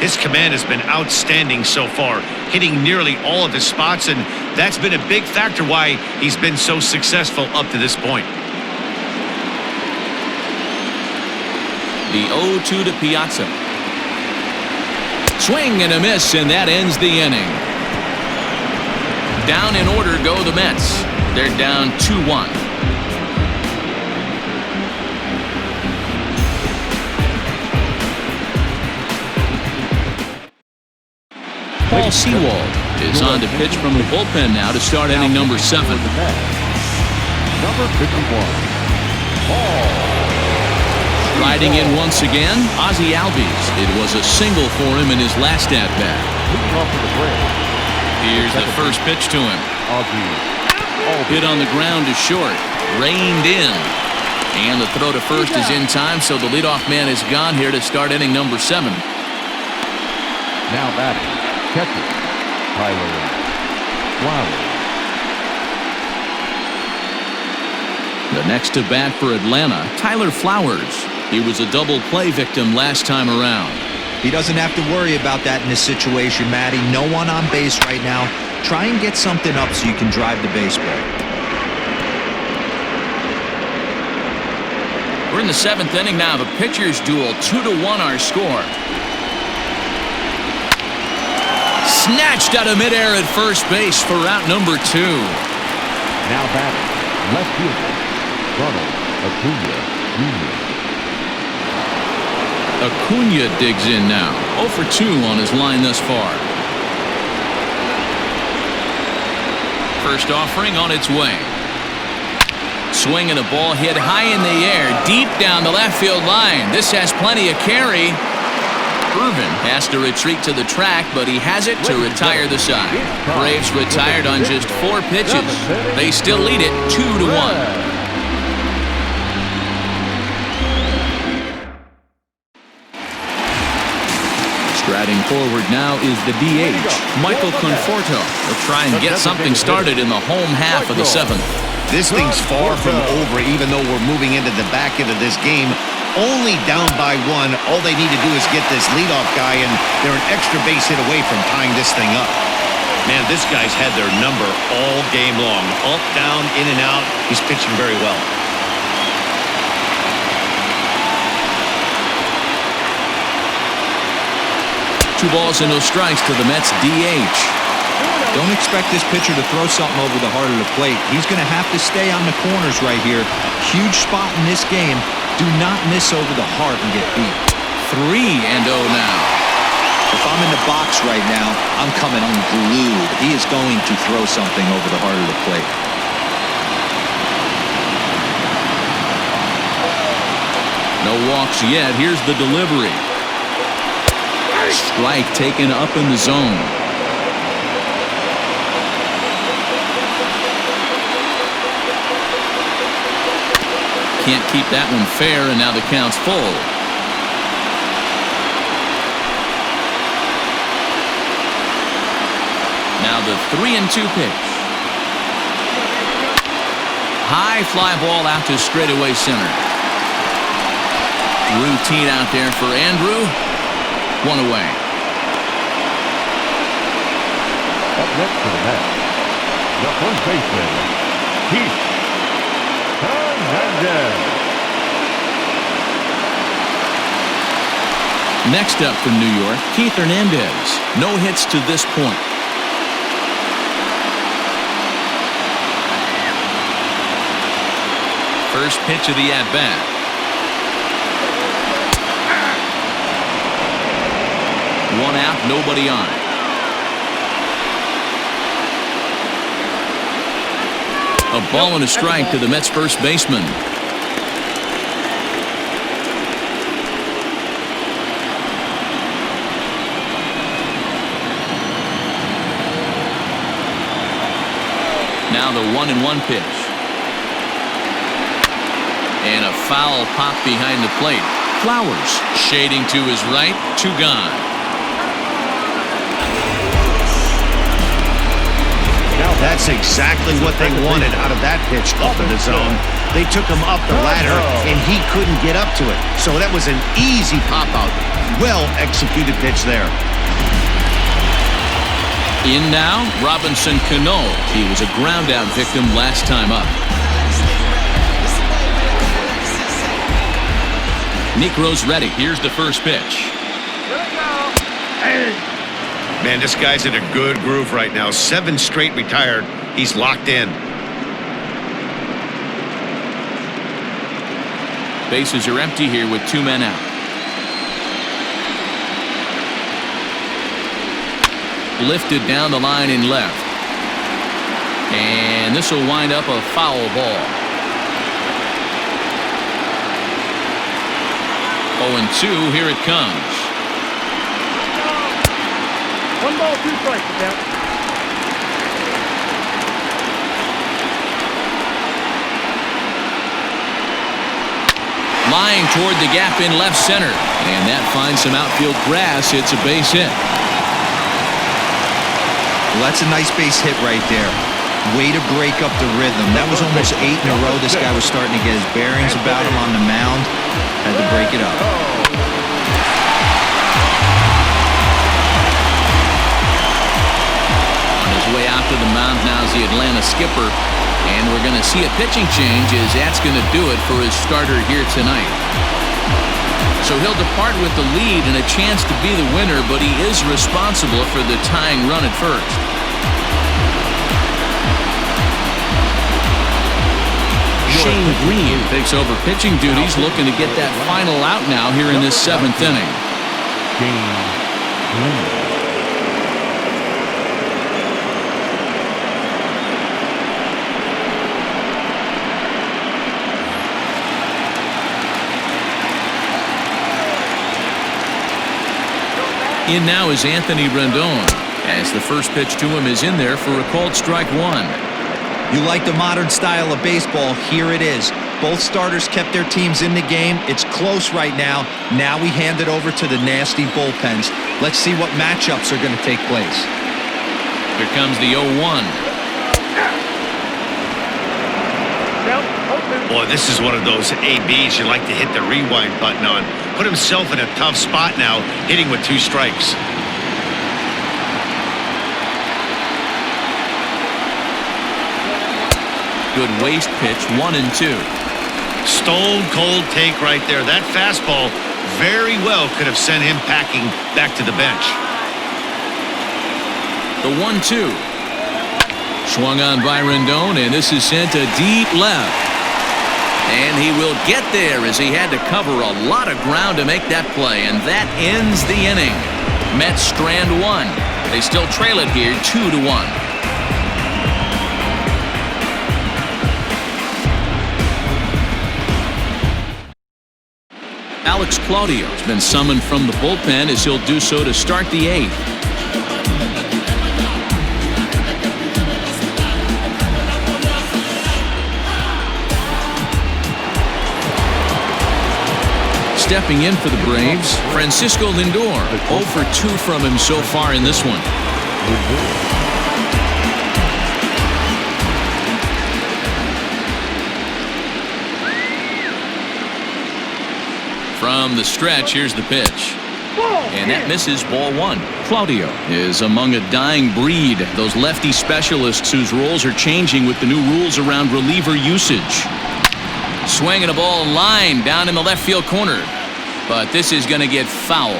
Speaker 2: His command has been outstanding so far, hitting nearly all of his spots, and that's been a big factor why he's been so successful up to this point.
Speaker 1: The 0-2 to Piazza. Swing and a miss, and that ends the inning. Down in order go the Mets. They're down 2-1. Paul Sewald is on to pitch from the bullpen now to start inning number 7.
Speaker 3: Number 51. Paul.
Speaker 1: Riding in once again, Ozzie Albies. It was a single for him in his last at-bat. Here's the first pitch to him. Hit on the ground to short. Reined in. And the throw to first is in time, so the leadoff man is gone here to start inning number 7.
Speaker 3: Now batting, catcher, Tyler Flowers.
Speaker 1: The next to bat for Atlanta, Tyler Flowers. He was a double play victim last time around.
Speaker 4: He doesn't have to worry about that in this situation, Matty. No one on base right now. Try and get something up so you can drive the baseball.
Speaker 1: We're in the 7th inning now. The pitchers duel, 2-1 our score. Snatched out of midair at first base for out number 2.
Speaker 3: Now batting, left fielder, Ronald Acuna Jr.
Speaker 1: Acuna digs in now. 0 for 2 on his line thus far. First offering on its way. Swing and a ball hit high in the air, deep down the left field line. This has plenty of carry. Irvin has to retreat to the track, but he has it to retire the side. Braves retired on just 4 pitches. They still lead it 2-1. Striding forward now is the DH, Michael Conforto. Will try and get something started in the home half of the 7th.
Speaker 2: This thing's far from over, even though we're moving into the back end of this game. Only down by 1. All they need to do is get this leadoff guy, and they're an extra base hit away from tying this thing up. Man, this guy's had their number all game long. Up, down, in and out. He's pitching very well.
Speaker 1: Two balls and no strikes to the Mets DH.
Speaker 4: Don't expect this pitcher to throw something over the heart of the plate. He's going to have to stay on the corners right here. Huge spot in this game. Do not miss over the heart and get beat.
Speaker 1: 3-0 now.
Speaker 4: If I'm in the box right now, I'm coming unglued. He is going to throw something over the heart of the plate.
Speaker 1: No walks yet. Here's the delivery. Strike taken up in the zone. Can't keep that one fair, and now the count's full. Now the 3-2 pitch. High fly ball out to straightaway center. Routine out there for Andrew. 1 away.
Speaker 3: Up next for the Mets, the first baseman, Keith Hernandez.
Speaker 1: Next up from New York, Keith Hernandez. No hits to this point. First pitch of the at-bat. One out, nobody on. A ball and a strike to the Mets first baseman. Now the 1-1 pitch. And a foul pop behind the plate. Flowers. Shading to his right, 2 gone.
Speaker 2: That's exactly what they wanted out of that pitch up in the zone. They took him up the ladder, and he couldn't get up to it. So that was an easy pop-out. Well-executed pitch there.
Speaker 1: In now, Robinson Cano. He was a ground-out victim last time up. Necro's ready. Here's the first pitch.
Speaker 2: Man, this guy's in a good groove right now. 7 straight retired. He's locked in.
Speaker 1: Bases are empty here with 2 men out. Lifted down the line in left. And this will wind up a foul ball. 0-2, here it comes.
Speaker 5: 1 ball, 2 strikes, Pat.
Speaker 1: Lying toward the gap in left center. And that finds some outfield grass. It's a base hit.
Speaker 4: Well, that's a nice base hit right there. Way to break up the rhythm. That was almost 8 in a row. This guy was starting to get his bearings about him on the mound. Had to break it up.
Speaker 1: On his way out to the mound now is the Atlanta skipper. And we're going to see a pitching change as that's going to do it for his starter here tonight. So he'll depart with the lead and a chance to be the winner, but he is responsible for the tying run at first. Shane Green takes over pitching duties, looking to get that final out now here in this 7th inning. In now is Anthony Rendon, as the first pitch to him is in there for a called strike 1.
Speaker 4: You like the modern style of baseball, here it is. Both starters kept their teams in the game. It's close right now. Now we hand it over to the nasty bullpens. Let's see what matchups are going to take place.
Speaker 1: Here comes the 0-1.
Speaker 2: Boy, this is one of those ABs you like to hit the rewind button on. Put himself in a tough spot now, hitting with 2 strikes.
Speaker 1: Good waist pitch, 1-2.
Speaker 2: Stone cold take right there. That fastball very well could have sent him packing back to the bench.
Speaker 1: The 1-2. Swung on by Rendon, and this is sent to deep left. And he will get there as he had to cover a lot of ground to make that play. And that ends the inning. Mets strand 1. They still trail it here 2-1. Alex Claudio has been summoned from the bullpen as he'll do so to start the 8th. Stepping in for the Braves, Francisco Lindor, 0 for 2 from him so far in this one. From the stretch, here's the pitch. And that misses, ball 1. Claudio is among a dying breed, those lefty specialists whose roles are changing with the new rules around reliever usage. Swinging a ball line down in the left field corner. But this is going to get foul.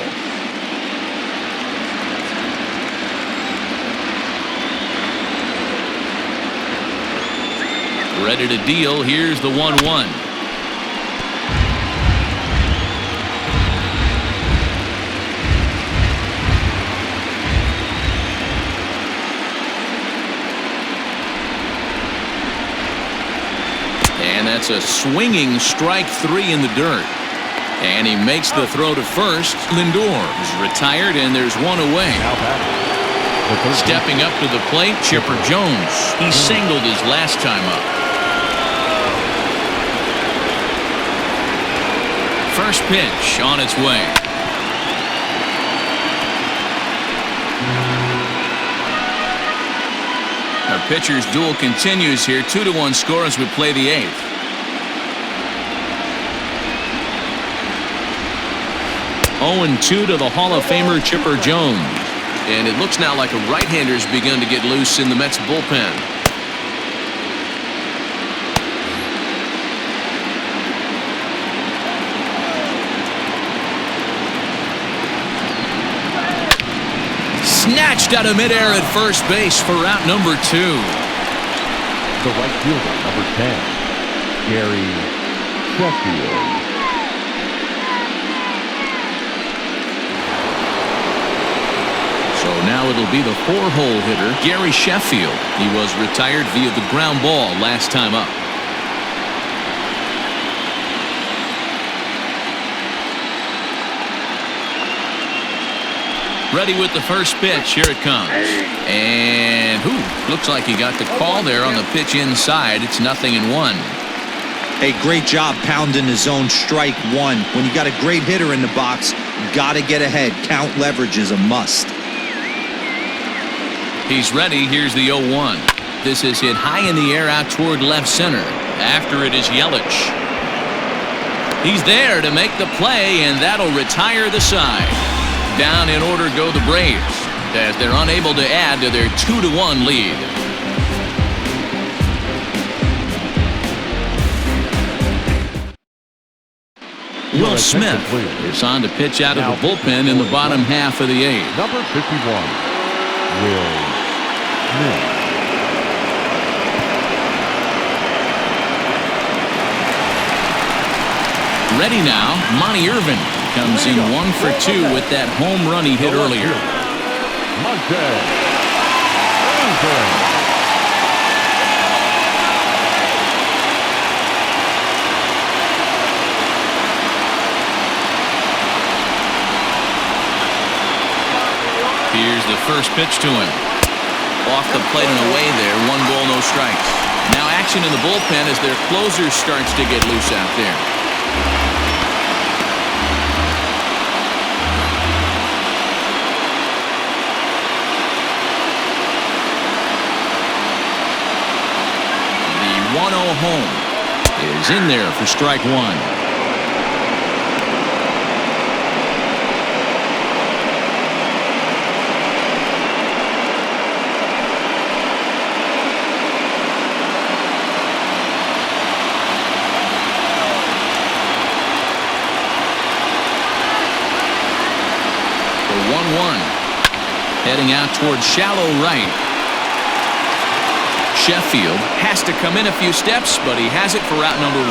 Speaker 1: Ready to deal. Here's the 1-1. And that's a swinging strike 3 in the dirt. And he makes the throw to first. Lindor is retired, and there's 1 away. Stepping up to the plate, Chipper Jones. He singled his last time up. first pitch on its way. Our pitcher's duel continues here. 2-1 score as we play the 8th. Oh, 2 to the Hall of Famer Chipper Jones. And it looks now like a right-hander's begun to get loose in the Mets bullpen. Snatched out of midair at first base for route number 2.
Speaker 3: The right fielder, number 10, Gary Sheffield.
Speaker 1: So now it'll be the 4-hole hitter, Gary Sheffield. He was retired via the ground ball last time up. Ready with the first pitch. Here it comes. And looks like he got the call there on the pitch inside. It's 0-1.
Speaker 4: Hey, great job pounding the zone strike 1. When you got a great hitter in the box, got to get ahead. Count leverage is a must.
Speaker 1: He's ready. Here's the 0-1. This is hit high in the air out toward left center. After it is Yelich. He's there to make the play, and that'll retire the side. Down in order go the Braves as they're unable to add to their 2-1 lead. Will Smith is on to pitch out of the bullpen in the bottom half of the 8th.
Speaker 3: Number 51, Will Smith.
Speaker 1: Ready now, Monty Irvin comes in 1 for 2 with that home run he hit earlier. Here's the first pitch to him. Off the plate and away there. 1 ball, no strikes. Now action in the bullpen as their closer starts to get loose out there. The 1-0 home is in there for strike 1. Heading out towards shallow right. Sheffield has to come in a few steps, but he has it for route number 1.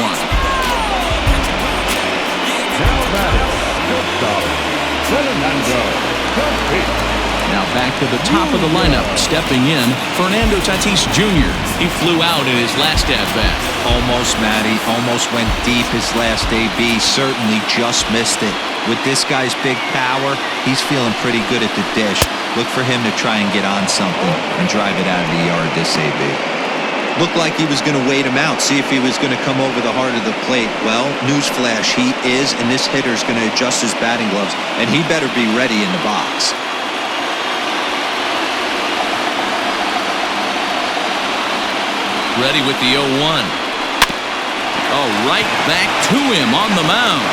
Speaker 1: Now back to the top of the lineup, stepping in, Fernando Tatis Jr. He flew out in his last at-bat.
Speaker 4: Almost, Matty. Almost went deep his last AB. Certainly just missed it. With this guy's big power, he's feeling pretty good at the dish. Look for him to try and get on something and drive it out of the yard this AB. Looked like he was going to wait him out, see if he was going to come over the heart of the plate. Well, newsflash, he is, and this hitter's going to adjust his batting gloves, and he better be ready in the box.
Speaker 1: Ready with the 0-1. Oh, right back to him on the mound.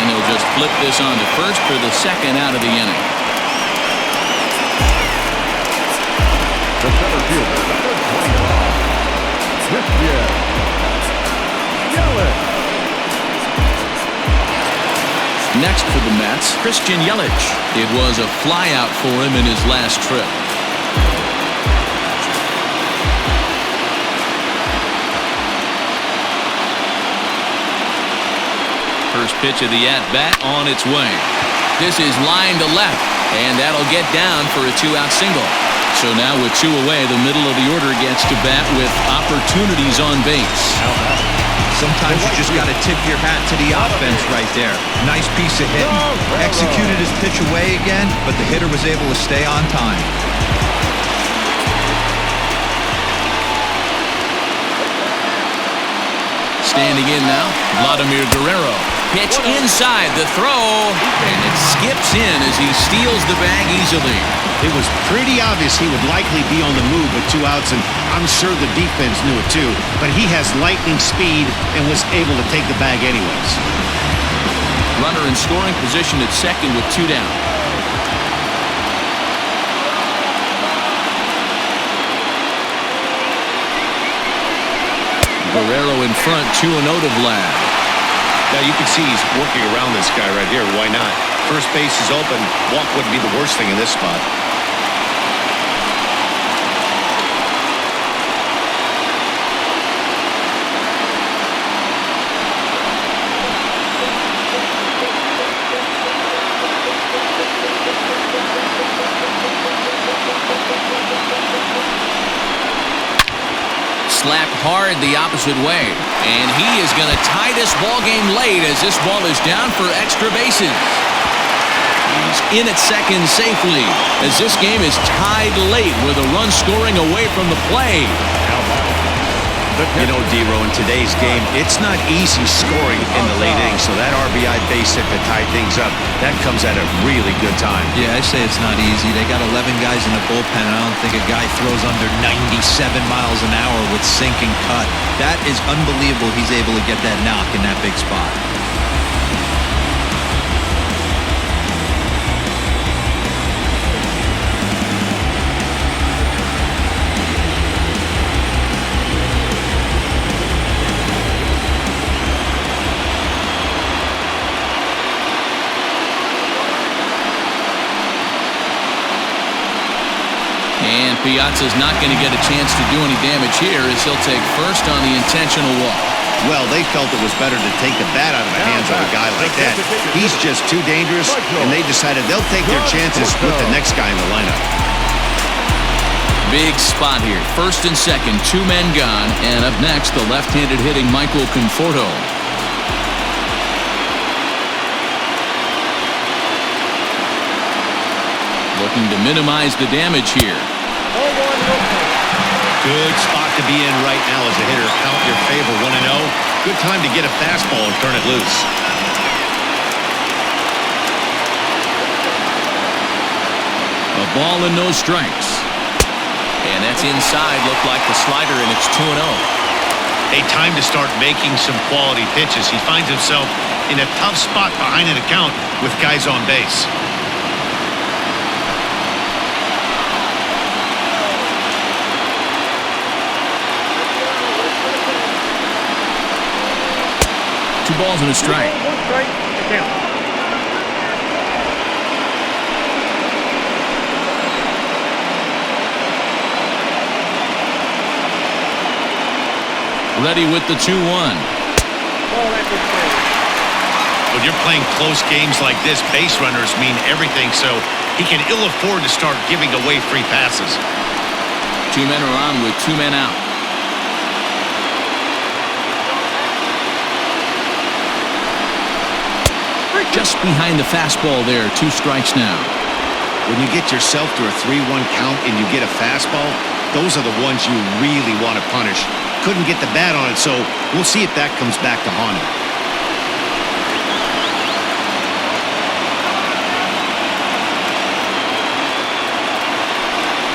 Speaker 1: And he'll just flip this on to first for the second out of the inning.
Speaker 3: The center fielder, number 25, Yelich.
Speaker 1: Next for the Mets, Christian Yelich. It was a flyout for him in his last trip. First pitch of the at-bat on its way. This is line to left, and that'll get down for a 2-out single. So now with 2 away, the middle of the order gets to bat with opportunities on base.
Speaker 4: Sometimes you just got to tip your hat to the offense right there. Nice piece of hitting. Executed his pitch away again, but the hitter was able to stay on time.
Speaker 1: Standing in now, Vladimir Guerrero. pitch inside the throw, and it skips in as he steals the bag easily.
Speaker 2: It was pretty obvious he would likely be on the move with 2 outs, and I'm sure the defense knew it too, but he has lightning speed and was able to take the bag anyways.
Speaker 1: Runner in scoring position at second with 2 down. Guerrero in front, 2-0 to Vlad.
Speaker 2: Now you can see he's working around this guy right here. Why not? First base is open. Walk wouldn't be the worst thing in this spot.
Speaker 1: Slapped hard the opposite way. And he is going to tie this ball game late as this ball is down for extra bases. He's in at second safely as this game is tied late with a run scoring away from the play.
Speaker 2: You know, D-Row, in today's game, it's not easy scoring in the late innings, so that RBI base hit to tie things up, that comes at a really good time.
Speaker 4: Yeah, I say it's not easy. They got 11 guys in the bullpen, and I don't think a guy throws under 97 miles an hour with sink and cut. That is unbelievable he's able to get that knock in that big spot.
Speaker 1: And Piazza's not going to get a chance to do any damage here as he'll take first on the intentional walk.
Speaker 2: Well, they felt it was better to take the bat out of the hands of a guy like that. He's just too dangerous, and they decided they'll take their chances with the next guy in the lineup.
Speaker 1: Big spot here. First and second, 2 men gone. And up next, the left-handed hitting Michael Conforto. Looking to minimize the damage here.
Speaker 2: Good spot to be in right now as a hitter. Count your favor, 1-0. Good time to get a fastball and turn it loose.
Speaker 1: A ball and no strikes. And that's inside. Looked like the slider, and it's 2-0.
Speaker 2: A time to start making some quality pitches. He finds himself in a tough spot behind an account with guys on base.
Speaker 1: Two balls and a strike.
Speaker 5: 1 strike, it counts.
Speaker 1: Ready with the 2-1.
Speaker 2: When you're playing close games like this, base runners mean everything, so he can ill afford to start giving away free passes.
Speaker 1: 2 men are on with 2 men out. Just behind the fastball there. 2 strikes now.
Speaker 2: When you get yourself to a 3-1 count and you get a fastball, those are the ones you really want to punish. Couldn't get the bat on it, so we'll see if that comes back to haunt him.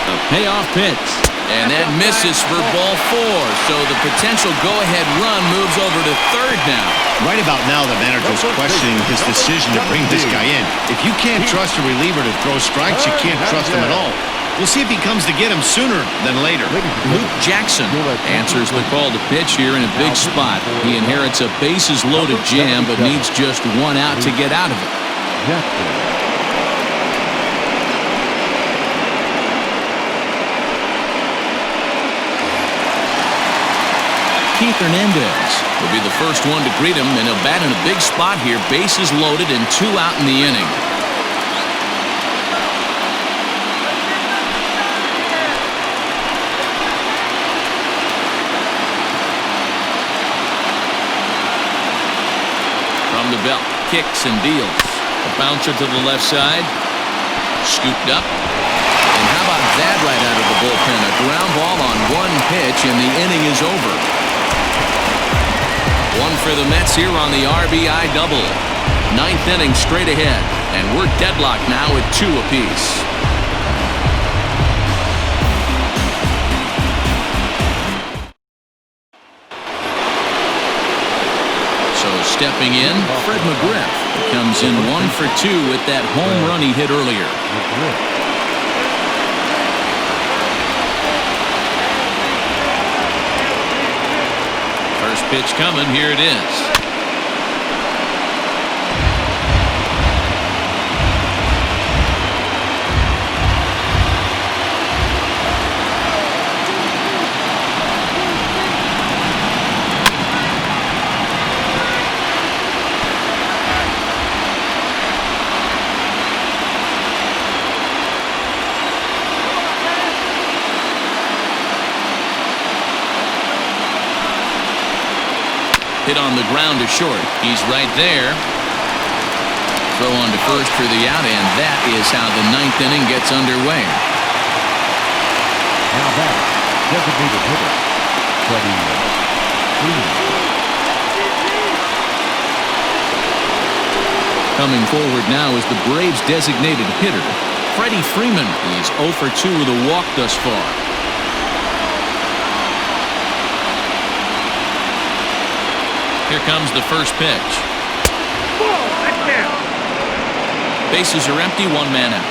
Speaker 1: A payoff pitch. And that misses for ball 4. So the potential go-ahead run moves over to third now.
Speaker 2: Right about now, the manager's questioning his decision to bring this guy in. If you can't trust a reliever to throw strikes, you can't trust him at all. We'll see if he comes to get him sooner than later.
Speaker 1: Luke Jackson answers the call to pitch here in a big spot. He inherits a bases-loaded jam, but needs just 1 out to get out of it. Keith Hernandez will be the first one to greet him, and he'll bat in a big spot here. Bases loaded and 2 out in the inning. From the belt, kicks and deals. A bouncer to the left side. Scooped up. And how about that right out of the bullpen? A ground ball on 1 pitch, and the inning is over. 1 for for the Mets here on the RBI double. Ninth inning straight ahead, and we're deadlocked now at 2 apiece. So stepping in, Fred McGriff comes in 1 for 2 with that home run he hit earlier. First pitch coming, here it is. Hit on the ground to short. He's right there. Throw on to first for the out, and that is how the 9th inning gets underway.
Speaker 3: Now back, designated hitter, Freddie Freeman.
Speaker 1: Coming forward now is the Braves' designated hitter, Freddie Freeman. He's 0 for 2 with a walk thus far. Here comes the first pitch. Bases are empty, 1 man out.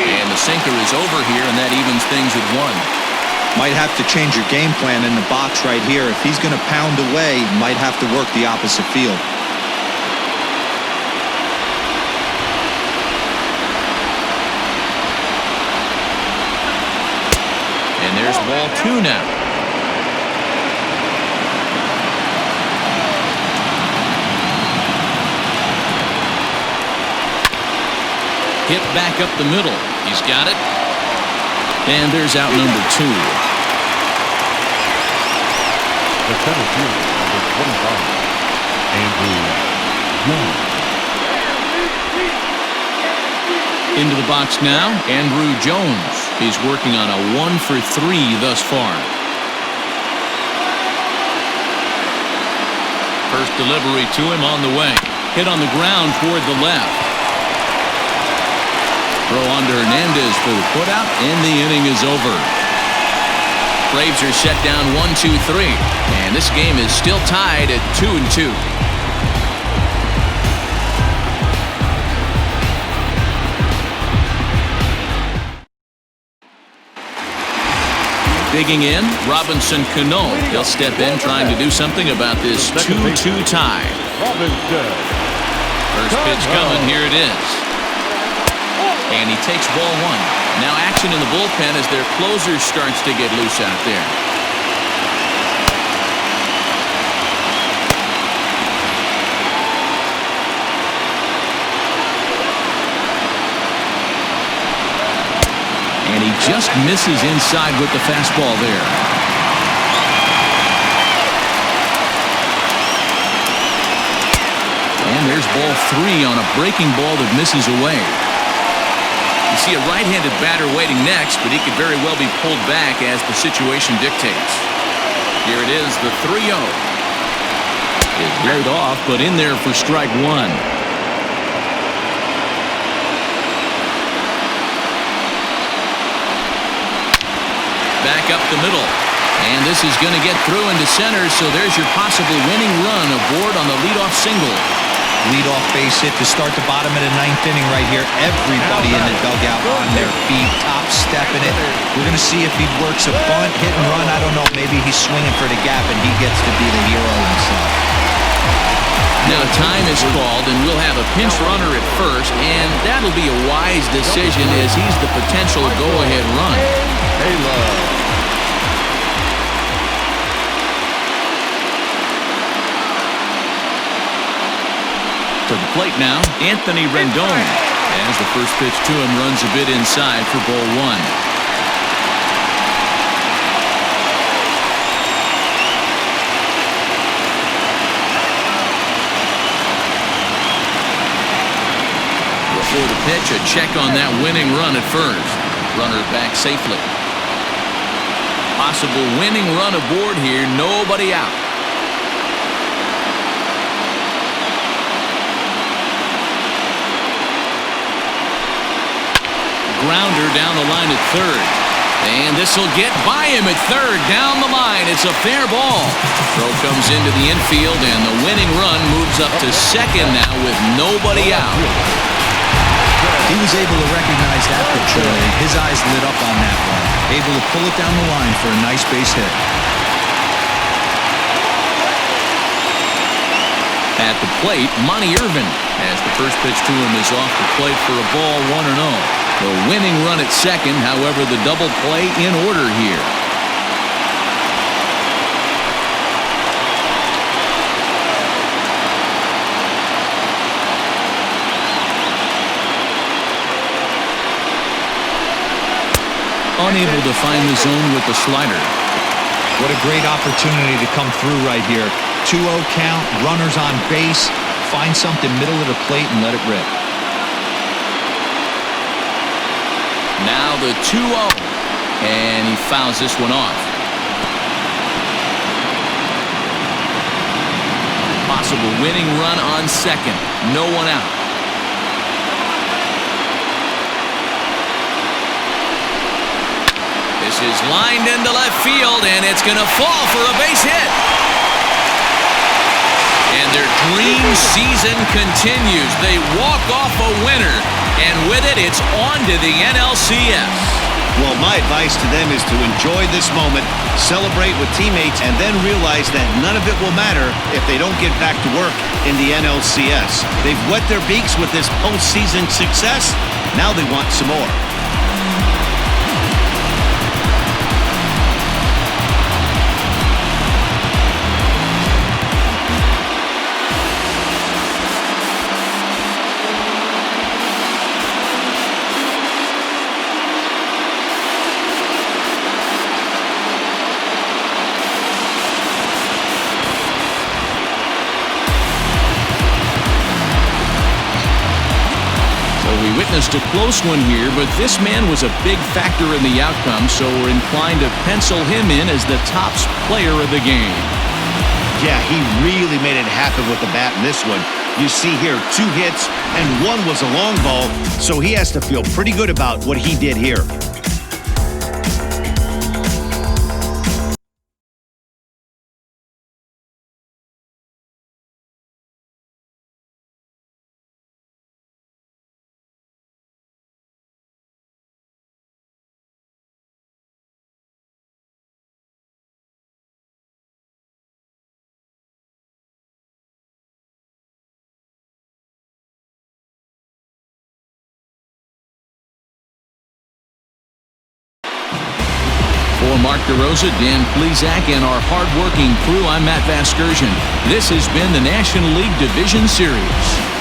Speaker 1: And the sinker is over here, and that evens things at 1.
Speaker 4: Might have to change your game plan in the box right here. If he's going to pound away, might have to work the opposite field.
Speaker 1: And there's ball 2 now. Hit back up the middle. He's got it. And there's out number 2.
Speaker 3: The center fielder, number 25, Andrew.
Speaker 1: Into the box now, Andrew Jones. He's working on a 1 for 3 thus far. First delivery to him on the way. Hit on the ground toward the left. Throw on to Hernandez for the putout, and the inning is over. Braves are set down 1-2-3, and this game is still tied at 2-2. Digging in, Robinson Cano. He'll step in trying to do something about this 2-2 tie. First pitch coming, here it is. And he takes ball 1. Now action in the bullpen as their closer starts to get loose out there. And he just misses inside with the fastball there. And there's ball 3 on a breaking ball that misses away. You see a right-handed batter waiting next, but he could very well be pulled back as the situation dictates. Here it is, the 3-0. It's laid off, but in there for strike 1. Back up the middle. And this is going to get through into center, so there's your possible winning run aboard on the leadoff single.
Speaker 4: Leadoff base hit to start the bottom of the 9th inning right here. Everybody in the dugout on their feet, top stepping it. We're going to see if he works a bunt, hit and run. I don't know. Maybe he's swinging for the gap and he gets to be the hero himself.
Speaker 1: Now time is called, and we'll have a pinch runner at first, and that'll be a wise decision as he's the potential go-ahead run. To the plate now, Anthony Rendon. As the first pitch to him runs a bit inside for ball 1. Before the pitch, a check on that winning run at first. Runner back safely. Possible winning run aboard here. Nobody out. Grounder down the line at third. And this will get by him at third. Down the line. It's a fair ball. Throw comes into the infield, and the winning run moves up to second now with nobody out.
Speaker 4: He was able to recognize that pitch early. His eyes lit up on that one. Able to pull it down the line for a nice base hit.
Speaker 1: At the plate, Monty Irvin, as the first pitch to him is off the plate for a ball, 1-0. The winning run at second, however, the double play in order here. Unable to find the zone with the slider.
Speaker 4: What a great opportunity to come through right here. 2-0 count, runners on base. Find something middle of the plate and let it rip.
Speaker 1: Now the 2-0. And he fouls this one off. Possible winning run on second. No one out. This is lined into left field, and it's going to fall for a base hit. And their dream season continues. They walk off a winner, and with it, it's on to the NLCS.
Speaker 2: Well, my advice to them is to enjoy this moment, celebrate with teammates, and then realize that none of it will matter if they don't get back to work in the NLCS. They've wet their beaks with this postseason success. Now they want some more.
Speaker 1: Witnessed a close one here, but this man was a big factor in the outcome, so we're inclined to pencil him in as the top player of the game.
Speaker 2: Yeah, he really made it happen with the bat in this one. You see here 2 hits, and 1 was a long ball, so he has to feel pretty good about what he did here.
Speaker 1: For Mark DeRosa, Dan Plesac, and our hard-working crew, I'm Matt Vasgersian. This has been the National League Division Series.